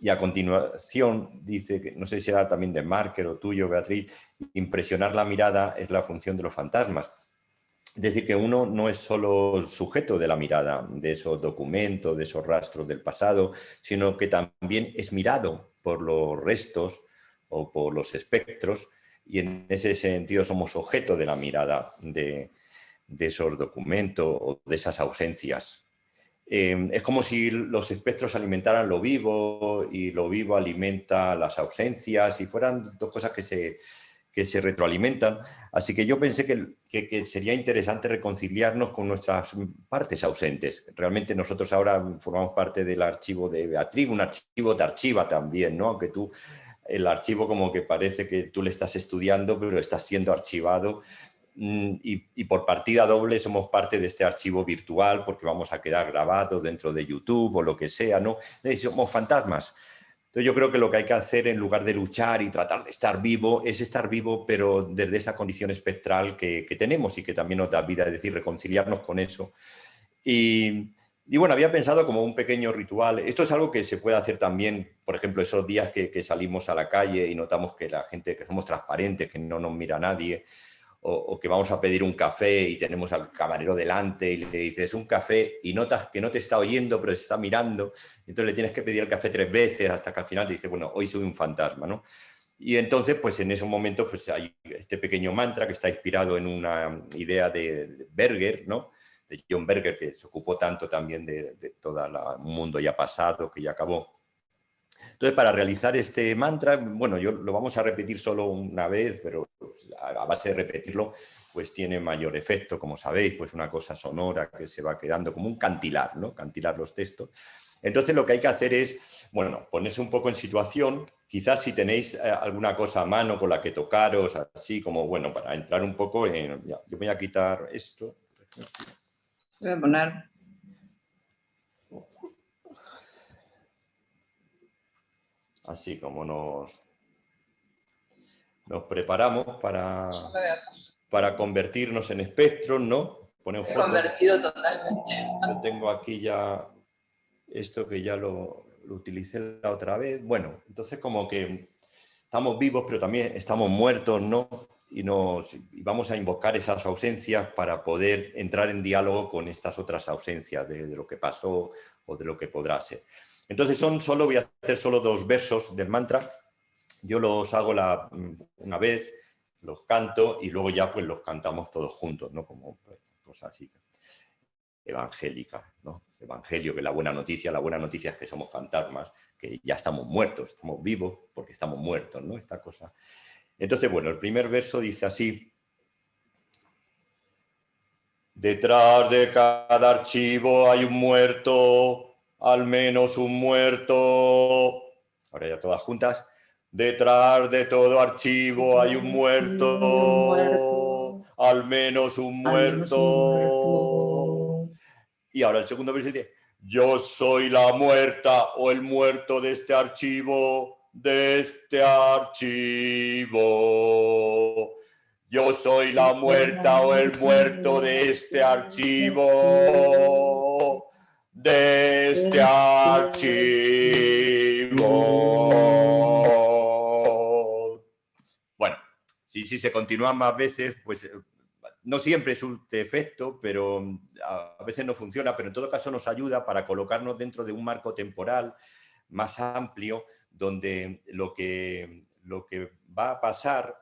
Y a continuación dice, que no sé si era también de Marker o tuyo, Beatriz, impresionar la mirada es la función de los fantasmas. Es decir, que uno no es solo sujeto de la mirada, de esos documentos, de esos rastros del pasado, sino que también es mirado por los restos o por los espectros, y en ese sentido somos objeto de la mirada de esos documentos o de esas ausencias. Es como si los espectros alimentaran lo vivo y lo vivo alimenta las ausencias, y fueran dos cosas que que se retroalimentan. Así que yo pensé que sería interesante reconciliarnos con nuestras partes ausentes. Realmente nosotros ahora formamos parte del archivo de Beatriz, un archivo te archiva también, ¿no? Aunque tú, el archivo como que parece que tú le estás estudiando, pero estás siendo archivado. Y por partida doble somos parte de este archivo virtual porque vamos a quedar grabados dentro de YouTube o lo que sea, ¿no? Somos fantasmas. Entonces yo creo que lo que hay que hacer en lugar de luchar y tratar de estar vivo es estar vivo, pero desde esa condición espectral que tenemos y que también nos da vida, es decir, reconciliarnos con eso. Y bueno, había pensado como un pequeño ritual. Esto es algo que se puede hacer también, por ejemplo, esos días que salimos a la calle y notamos que la gente, que somos transparentes, que no nos mira nadie, o que vamos a pedir un café y tenemos al camarero delante y le dices un café y notas que no te está oyendo pero te está mirando, entonces le tienes que pedir el café 3 veces hasta que al final te dice, bueno, hoy soy un fantasma, ¿no? Y entonces, pues en esos momentos pues hay este pequeño mantra que está inspirado en una idea de Berger, ¿no? De John Berger, que se ocupó tanto también de todo el mundo ya pasado, que ya acabó. Entonces, para realizar este mantra, bueno, yo lo vamos a repetir solo una vez, pero a base de repetirlo, pues tiene mayor efecto, como sabéis, pues una cosa sonora que se va quedando como un cantilar, ¿no? Cantilar los textos. Entonces, lo que hay que hacer es, bueno, ponerse un poco en situación, quizás si tenéis alguna cosa a mano con la que tocaros, así como, bueno, para entrar un poco en... Ya, yo voy a quitar esto. Voy a poner... Así como nos preparamos para convertirnos en espectros, ¿no? Ponemos fotos. Convertido totalmente. Yo tengo aquí ya esto que ya lo utilicé la otra vez. Bueno, entonces como que estamos vivos, pero también estamos muertos, ¿no? Y vamos a invocar esas ausencias para poder entrar en diálogo con estas otras ausencias de lo que pasó o de lo que podrá ser. Entonces voy a hacer solo 2 versos del mantra. Yo los hago una vez, los canto y luego ya pues los cantamos todos juntos, ¿no? Como cosas así evangélicas, ¿no? Evangelio, que la buena noticia es que somos fantasmas, que ya estamos muertos, estamos vivos porque estamos muertos, ¿no? Esta cosa. Entonces, bueno, el primer verso dice así: detrás de cada archivo hay un muerto, al menos un muerto. Ahora ya todas juntas. Detrás de todo archivo hay un muerto, al menos un muerto. Y ahora el segundo verso dice: yo soy la muerta o el muerto de este archivo, Yo soy la muerta o el muerto de este archivo, Bueno, si se continúan más veces, pues no siempre es un defecto, pero a veces no funciona, pero en todo caso nos ayuda para colocarnos dentro de un marco temporal más amplio, donde lo que va a pasar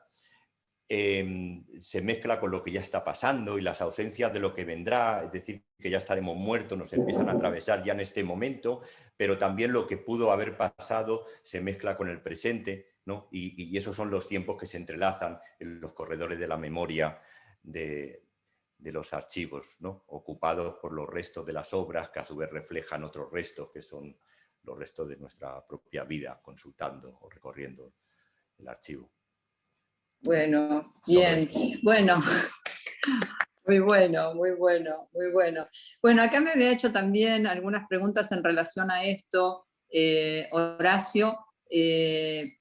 se mezcla con lo que ya está pasando y las ausencias de lo que vendrá, es decir, que ya estaremos muertos, nos empiezan a atravesar ya en este momento, pero también lo que pudo haber pasado se mezcla con el presente, ¿no? Y esos son los tiempos que se entrelazan en los corredores de la memoria de los archivos, ¿no? Ocupados por los restos de las obras que a su vez reflejan otros restos que son los restos de nuestra propia vida, consultando o recorriendo el archivo. Bueno, bien, bueno, muy bueno, muy bueno, muy bueno. Bueno, acá me había hecho también algunas preguntas en relación a esto, Horacio,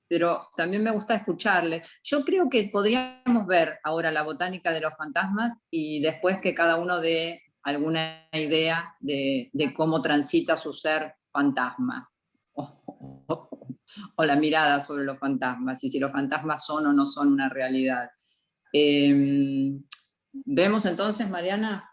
pero también me gusta escucharle. Yo creo que podríamos ver ahora la botánica de los fantasmas y después que cada uno dé alguna idea de cómo transita su ser fantasma. O la mirada sobre los fantasmas, y si los fantasmas son o no son una realidad. ¿Vemos entonces, Mariana?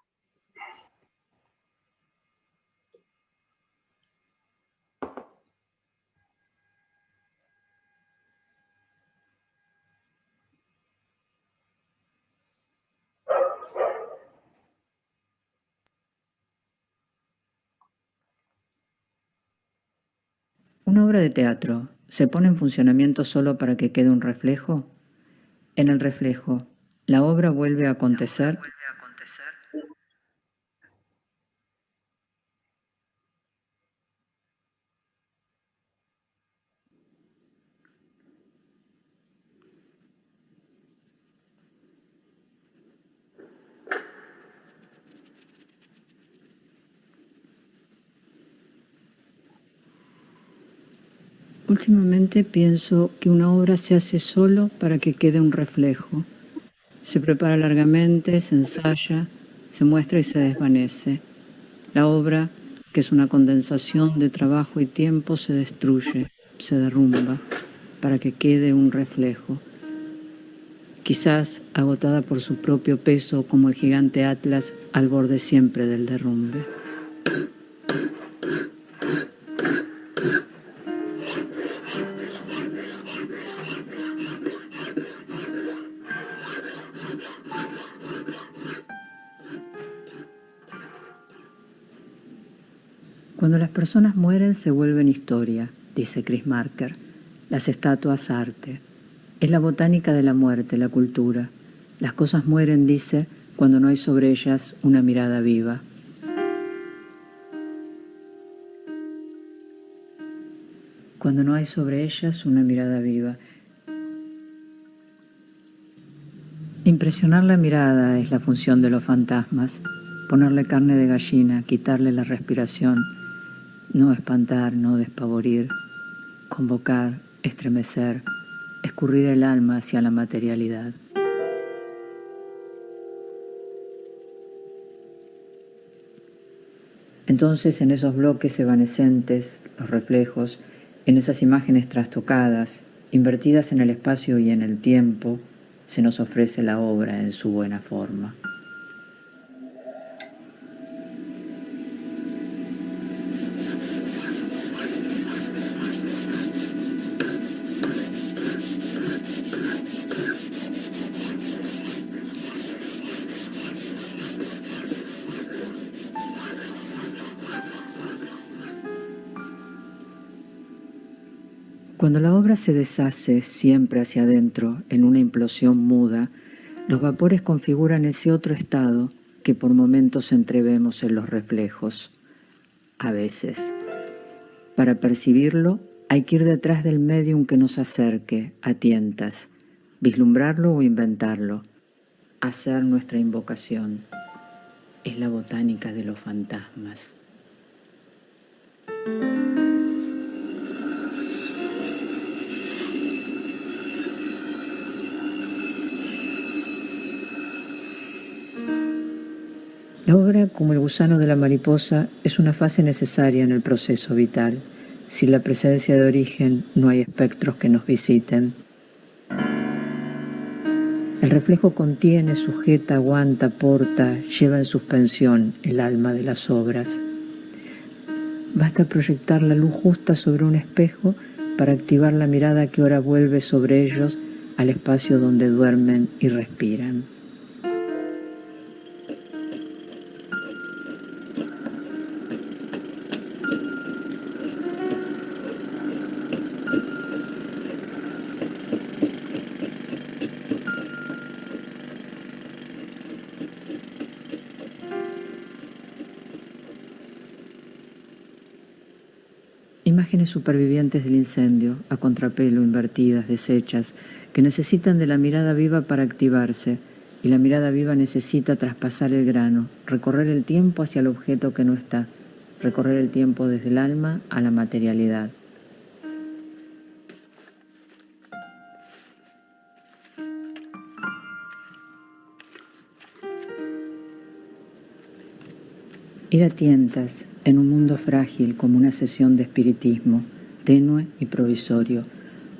¿Una obra de teatro se pone en funcionamiento solo para que quede un reflejo? En el reflejo, la obra vuelve a acontecer. Últimamente pienso que una obra se hace solo para que quede un reflejo. Se prepara largamente, se ensaya, se muestra y se desvanece. La obra, que es una condensación de trabajo y tiempo, se destruye, se derrumba, para que quede un reflejo. Quizás agotada por su propio peso, como el gigante Atlas al borde siempre del derrumbe. Cuando las personas mueren se vuelven historia, dice Chris Marker. Las estatuas arte. Es la botánica de la muerte, la cultura. Las cosas mueren, dice, cuando no hay sobre ellas una mirada viva. Cuando no hay sobre ellas una mirada viva. Impresionar la mirada es la función de los fantasmas. Ponerle carne de gallina, quitarle la respiración. No espantar, no despavorir, convocar, estremecer, escurrir el alma hacia la materialidad. Entonces, en esos bloques evanescentes, los reflejos, en esas imágenes trastocadas, invertidas en el espacio y en el tiempo, se nos ofrece la obra en su buena forma. Cuando la obra se deshace siempre hacia adentro, en una implosión muda, los vapores configuran ese otro estado que por momentos entrevemos en los reflejos. A veces. Para percibirlo, hay que ir detrás del medium que nos acerque, a tientas, vislumbrarlo o inventarlo, hacer nuestra invocación. Es la botánica de los fantasmas. La obra, como el gusano de la mariposa, es una fase necesaria en el proceso vital. Sin la presencia de origen, no hay espectros que nos visiten. El reflejo contiene, sujeta, aguanta, porta, lleva en suspensión el alma de las obras. Basta proyectar la luz justa sobre un espejo para activar la mirada que ahora vuelve sobre ellos al espacio donde duermen y respiran. Imágenes supervivientes del incendio, a contrapelo, invertidas, deshechas, que necesitan de la mirada viva para activarse, y la mirada viva necesita traspasar el grano, recorrer el tiempo hacia el objeto que no está, recorrer el tiempo desde el alma a la materialidad. Ir a tientas en un mundo frágil como una sesión de espiritismo, tenue y provisorio.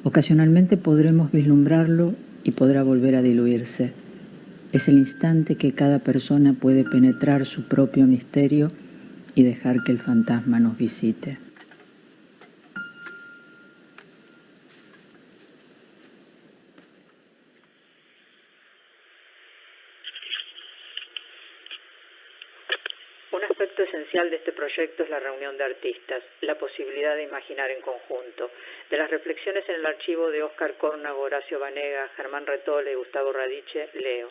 Ocasionalmente podremos vislumbrarlo y podrá volver a diluirse. Es el instante que cada persona puede penetrar su propio misterio y dejar que el fantasma nos visite. Un aspecto esencial de este proyecto es la reunión de artistas, la posibilidad de imaginar en conjunto. De las reflexiones en el archivo de Óscar Córnago, Horacio Banega, Germán Retole y Gustavo Radiche, leo: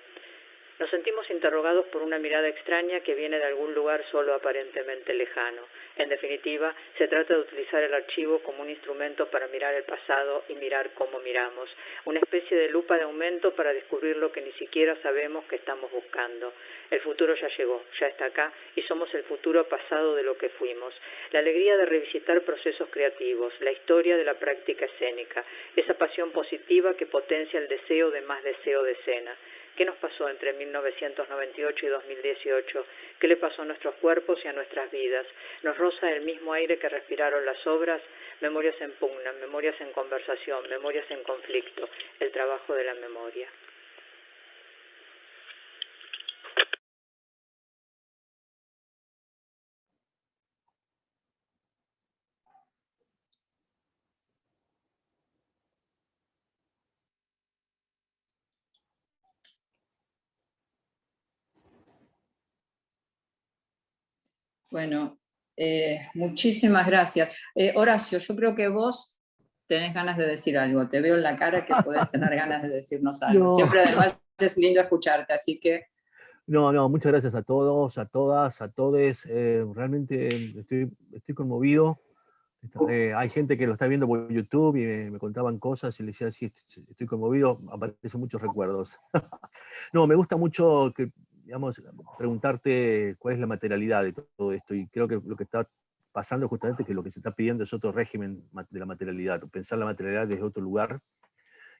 nos sentimos interrogados por una mirada extraña que viene de algún lugar solo aparentemente lejano. En definitiva, se trata de utilizar el archivo como un instrumento para mirar el pasado y mirar cómo miramos, una especie de lupa de aumento para descubrir lo que ni siquiera sabemos que estamos buscando. El futuro ya llegó, ya está acá, y somos el futuro pasado de lo que fuimos. La alegría de revisitar procesos creativos, la historia de la práctica escénica, esa pasión positiva que potencia el deseo de más deseo de escena. ¿Qué nos pasó entre 1998 y 2018? ¿Qué le pasó a nuestros cuerpos y a nuestras vidas? ¿Nos roza el mismo aire que respiraron las obras? Memorias en pugna, memorias en conversación, memorias en conflicto, el trabajo de la memoria. Bueno, muchísimas gracias. Horacio, yo creo que vos tenés ganas de decir algo. Te veo en la cara que podés tener ganas de decirnos algo. No. Siempre además es lindo escucharte, así que... No, muchas gracias a todos, a todas, a todes. Realmente estoy conmovido. Hay gente que lo está viendo por YouTube y me contaban cosas y le decía, sí, estoy conmovido, aparecen muchos recuerdos. No, me gusta mucho digamos, preguntarte cuál es la materialidad de todo esto, y creo que lo que está pasando justamente es que lo que se está pidiendo es otro régimen de la materialidad, pensar la materialidad desde otro lugar.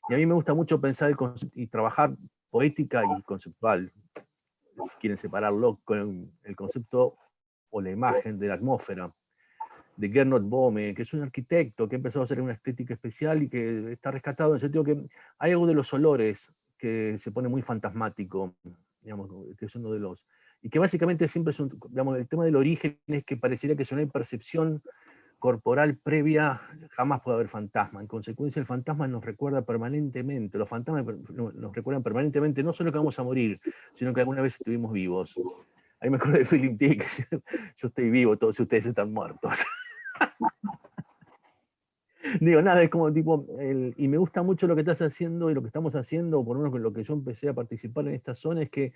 Y a mí me gusta mucho pensar el concepto y trabajar poética y conceptual, si quieren separarlo, con el concepto o la imagen de la atmósfera, de Gernot Böhme, que es un arquitecto que empezó a hacer una estética especial y que está rescatado en el sentido que hay algo de los olores que se pone muy fantasmático, digamos, que es uno de los... Y que básicamente siempre es digamos, el tema del origen es que pareciera que si no hay percepción corporal previa, jamás puede haber fantasma. En consecuencia, el fantasma nos recuerda permanentemente, los fantasmas nos recuerdan permanentemente no solo que vamos a morir, sino que alguna vez estuvimos vivos. Ahí me acuerdo de Philip Dick, yo estoy vivo, todos ustedes están muertos. Digo, nada, es como tipo, y me gusta mucho lo que estás haciendo y lo que estamos haciendo, por lo menos con lo que yo empecé a participar en esta zona, es que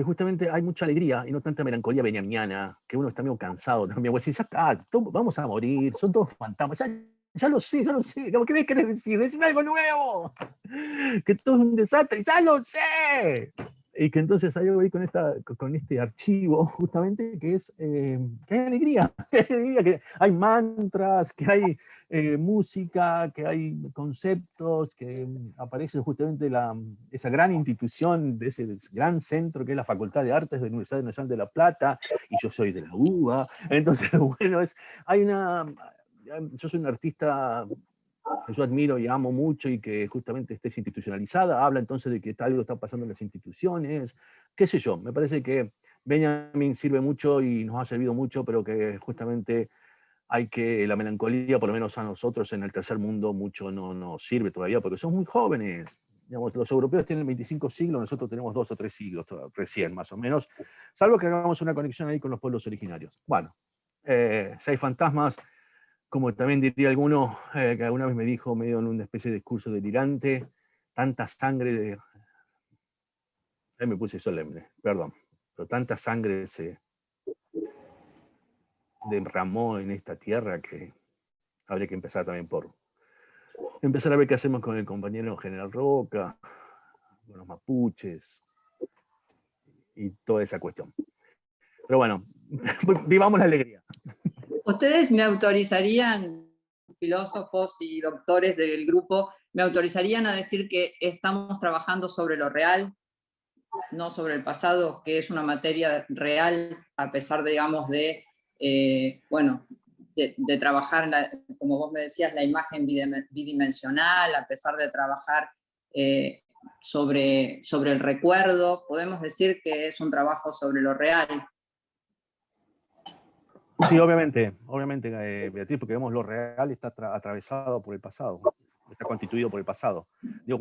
justamente hay mucha alegría y no tanta melancolía benjamiana, que uno está medio cansado también. Pues, ya está, vamos a morir, son todos fantasmas, ya lo sé, ¿qué me querés decir? Decime algo nuevo, que todo es un desastre, ya lo sé. Y que entonces hay algo ahí con este archivo, justamente, que es que hay alegría, que hay mantras, que hay música, que hay conceptos, que aparece justamente esa gran institución, de ese gran centro que es la Facultad de Artes de la Universidad Nacional de La Plata, y yo soy de la UBA. Entonces, bueno, yo soy un artista que yo admiro y amo mucho y que justamente esté institucionalizada, habla entonces de que algo está pasando en las instituciones, qué sé yo, me parece que Benjamin sirve mucho y nos ha servido mucho, pero que justamente la melancolía, por lo menos a nosotros en el tercer mundo, mucho no nos sirve todavía, porque somos muy jóvenes. Digamos, los europeos tienen 25 siglos, nosotros tenemos 2 o 3 siglos recién, más o menos, salvo que hagamos una conexión ahí con los pueblos originarios. Bueno, si hay fantasmas, como también diría alguno, que alguna vez me dijo, medio en una especie de discurso delirante, tanta sangre ahí me puse solemne, perdón, pero tanta sangre se derramó en esta tierra que habría que empezar también por empezar a ver qué hacemos con el compañero General Roca, con los mapuches, y toda esa cuestión. Pero bueno, vivamos la alegría. ¿Ustedes me autorizarían, filósofos y doctores del grupo, me autorizarían a decir que estamos trabajando sobre lo real, no sobre el pasado, que es una materia real, a pesar, digamos, de trabajar, como vos me decías, la imagen bidimensional, a pesar de trabajar sobre el recuerdo? ¿Podemos decir que es un trabajo sobre lo real? Sí, obviamente, Beatriz, porque vemos lo real está atravesado por el pasado. está constituido por el pasado. Digo,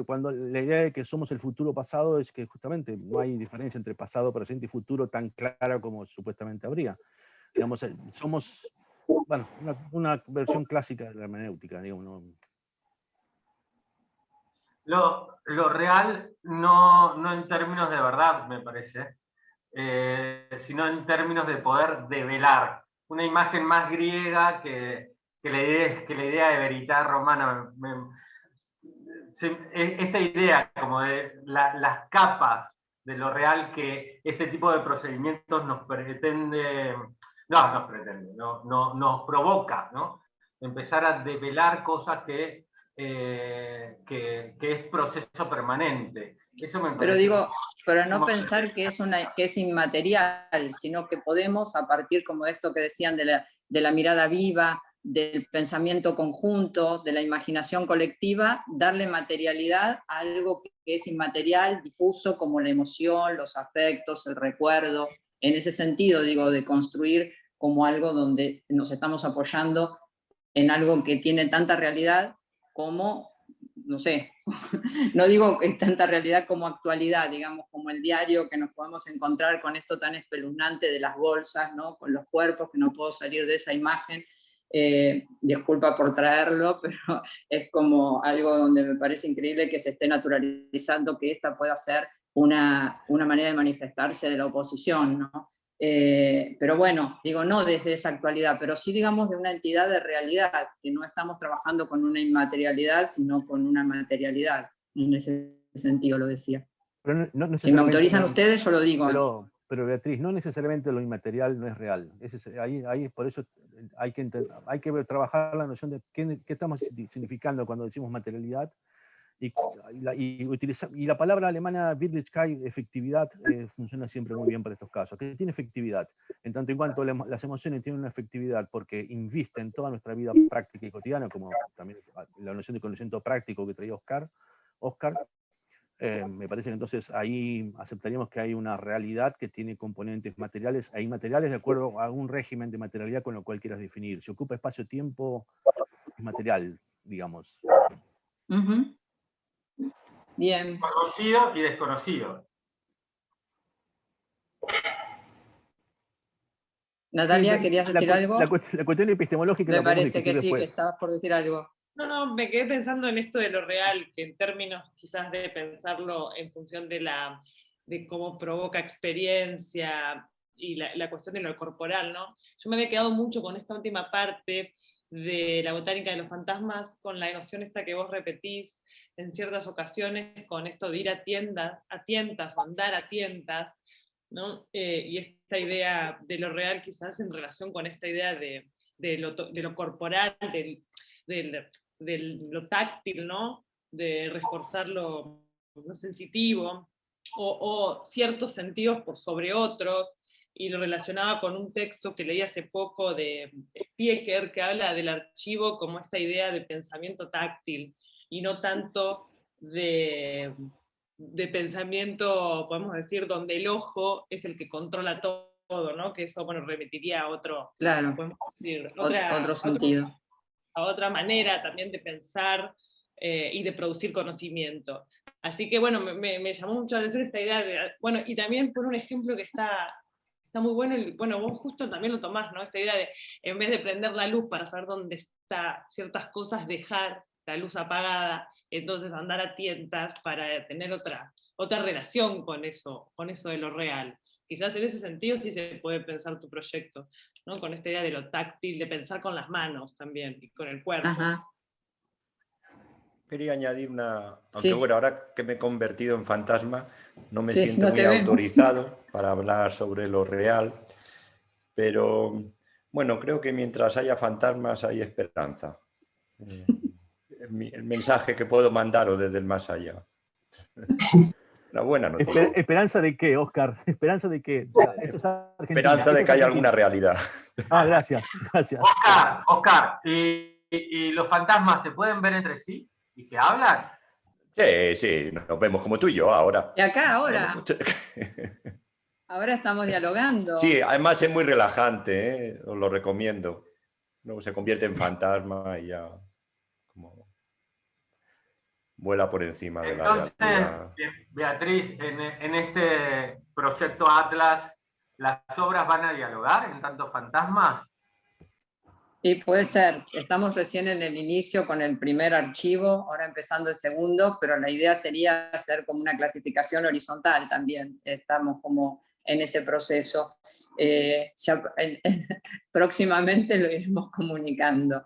cuando la idea de que somos el futuro pasado es que justamente no hay diferencia entre pasado, presente y futuro tan clara como supuestamente habría. Digamos, somos, bueno, una versión clásica de la hermenéutica, digamos, ¿no? Lo real, no en términos de verdad, me parece, sino en términos de poder develar. Una imagen más griega que la idea de veridad romana. Esta idea como de las capas de lo real que este tipo de procedimientos nos provoca, ¿no? Empezar a develar cosas que es proceso permanente. Eso me parece. Pero digo, pero no pensar que es inmaterial, sino que podemos, a partir como de esto que decían de la mirada viva, del pensamiento conjunto, de la imaginación colectiva, darle materialidad a algo que es inmaterial, difuso, como la emoción, los afectos, el recuerdo. En ese sentido, digo, de construir como algo donde nos estamos apoyando en algo que tiene tanta realidad como, no sé, no digo que tanta realidad como actualidad, digamos, como el diario que nos podemos encontrar con esto tan espeluznante de las bolsas, ¿no? Con los cuerpos, que no puedo salir de esa imagen. Disculpa por traerlo, pero es como algo donde me parece increíble que se esté naturalizando que esta pueda ser una manera de manifestarse de la oposición, ¿no? Pero bueno, digo, no desde esa actualidad, pero sí, digamos, de una entidad de realidad, que no estamos trabajando con una inmaterialidad, sino con una materialidad. En ese sentido lo decía. Pero no si me autorizan ustedes, yo lo digo. Pero Beatriz, no necesariamente lo inmaterial no es real. Ahí por eso hay que trabajar la noción de qué estamos significando cuando decimos materialidad. Y la palabra alemana Wirklichkeit, efectividad, funciona siempre muy bien para estos casos. Que tiene efectividad, en tanto en cuanto las emociones tienen una efectividad porque invisten en toda nuestra vida práctica y cotidiana, como también la noción de conocimiento práctico que traía Oscar. Me parece que entonces ahí aceptaríamos que hay una realidad que tiene componentes materiales e inmateriales de acuerdo a un régimen de materialidad con lo cual quieras definir. Si ocupa espacio-tiempo, es material, digamos. Bien. Conocido y desconocido. Natalia, ¿querías decir algo? La cuestión epistemológica me parece que sí, después. que estabas por decir algo. No, me quedé pensando en esto de lo real, que en términos quizás de pensarlo en función de cómo provoca experiencia y la cuestión de lo corporal, ¿no? Yo me había quedado mucho con esta última parte de la botánica de los fantasmas, con la noción esta que vos repetís en ciertas ocasiones, con esto de ir a tientas o andar a tientas, ¿no? Y esta idea de lo real quizás en relación con esta idea de lo corporal, de lo táctil, ¿no? De reforzar lo sensitivo, o ciertos sentidos por sobre otros, y lo relacionaba con un texto que leí hace poco de Spieker, que habla del archivo como esta idea de pensamiento táctil, y no tanto de pensamiento, podemos decir, donde el ojo es el que controla todo, ¿no? Que eso, bueno, remitiría a otro, claro, podemos decir, otro sentido. A otra manera también de pensar y de producir conocimiento. Así que, bueno, me llamó mucho la atención esta idea de, bueno, y también por un ejemplo que está muy bueno, bueno, vos justo también lo tomás, ¿no? Esta idea de, en vez de prender la luz para saber dónde está ciertas cosas, dejar la luz apagada, entonces andar a tientas para tener otra relación con eso de lo real. Quizás en ese sentido sí se puede pensar tu proyecto, ¿no? Con esta idea de lo táctil, de pensar con las manos también, y con el cuerpo. Ajá. Quería añadir aunque sí. Bueno, ahora que me he convertido en fantasma, no me sí, siento muy autorizado para hablar sobre lo real, pero bueno, creo que mientras haya fantasmas hay esperanza. El mensaje que puedo mandaros desde el más allá. Una buena noticia. ¿Esperanza de qué, Oscar? ¿Esperanza de qué? Esperanza de que haya alguna realidad. Gracias. Oscar, ¿y los fantasmas se pueden ver entre sí? ¿Y se hablan? Sí, nos vemos como tú y yo ahora. Y acá, ahora. Ahora estamos dialogando. Sí, además es muy relajante, os lo recomiendo. Luego se convierte en fantasma y ya... vuela por encima de la Entonces, realidad. Beatriz, en este proyecto Atlas, ¿las obras van a dialogar en tantos fantasmas? Y puede ser, estamos recién en el inicio con el primer archivo, ahora empezando el segundo, pero la idea sería hacer como una clasificación horizontal también, estamos como en ese proceso. Próximamente lo iremos comunicando.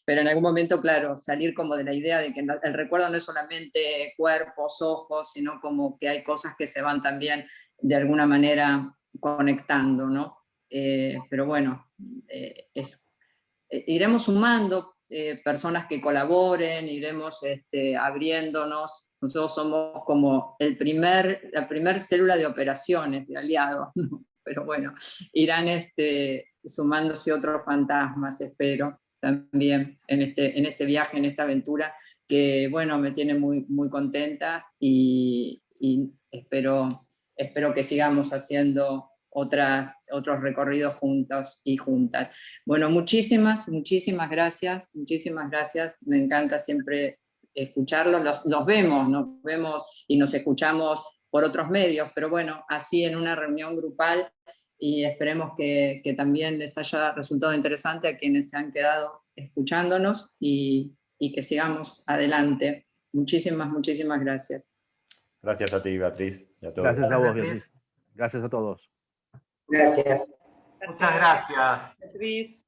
Pero en algún momento, claro, salir como de la idea de que el recuerdo no es solamente cuerpos, ojos, sino como que hay cosas que se van también de alguna manera conectando, ¿no? Pero bueno, iremos sumando personas que colaboren, iremos abriéndonos. Nosotros somos como la primer célula de operaciones, de aliados, ¿no? Pero bueno, irán sumándose otros fantasmas, espero, también en este viaje, en esta aventura, que bueno, me tiene muy, muy contenta y espero que sigamos haciendo otros recorridos juntos y juntas. Bueno, muchísimas gracias, me encanta siempre escucharlos, nos vemos y nos escuchamos por otros medios, pero bueno, así en una reunión grupal, y esperemos que también les haya resultado interesante a quienes se han quedado escuchándonos y que sigamos adelante. Muchísimas gracias. Gracias a ti, Beatriz, y a todos. Gracias a vos, Beatriz. Gracias a todos. Gracias. Muchas gracias. Beatriz.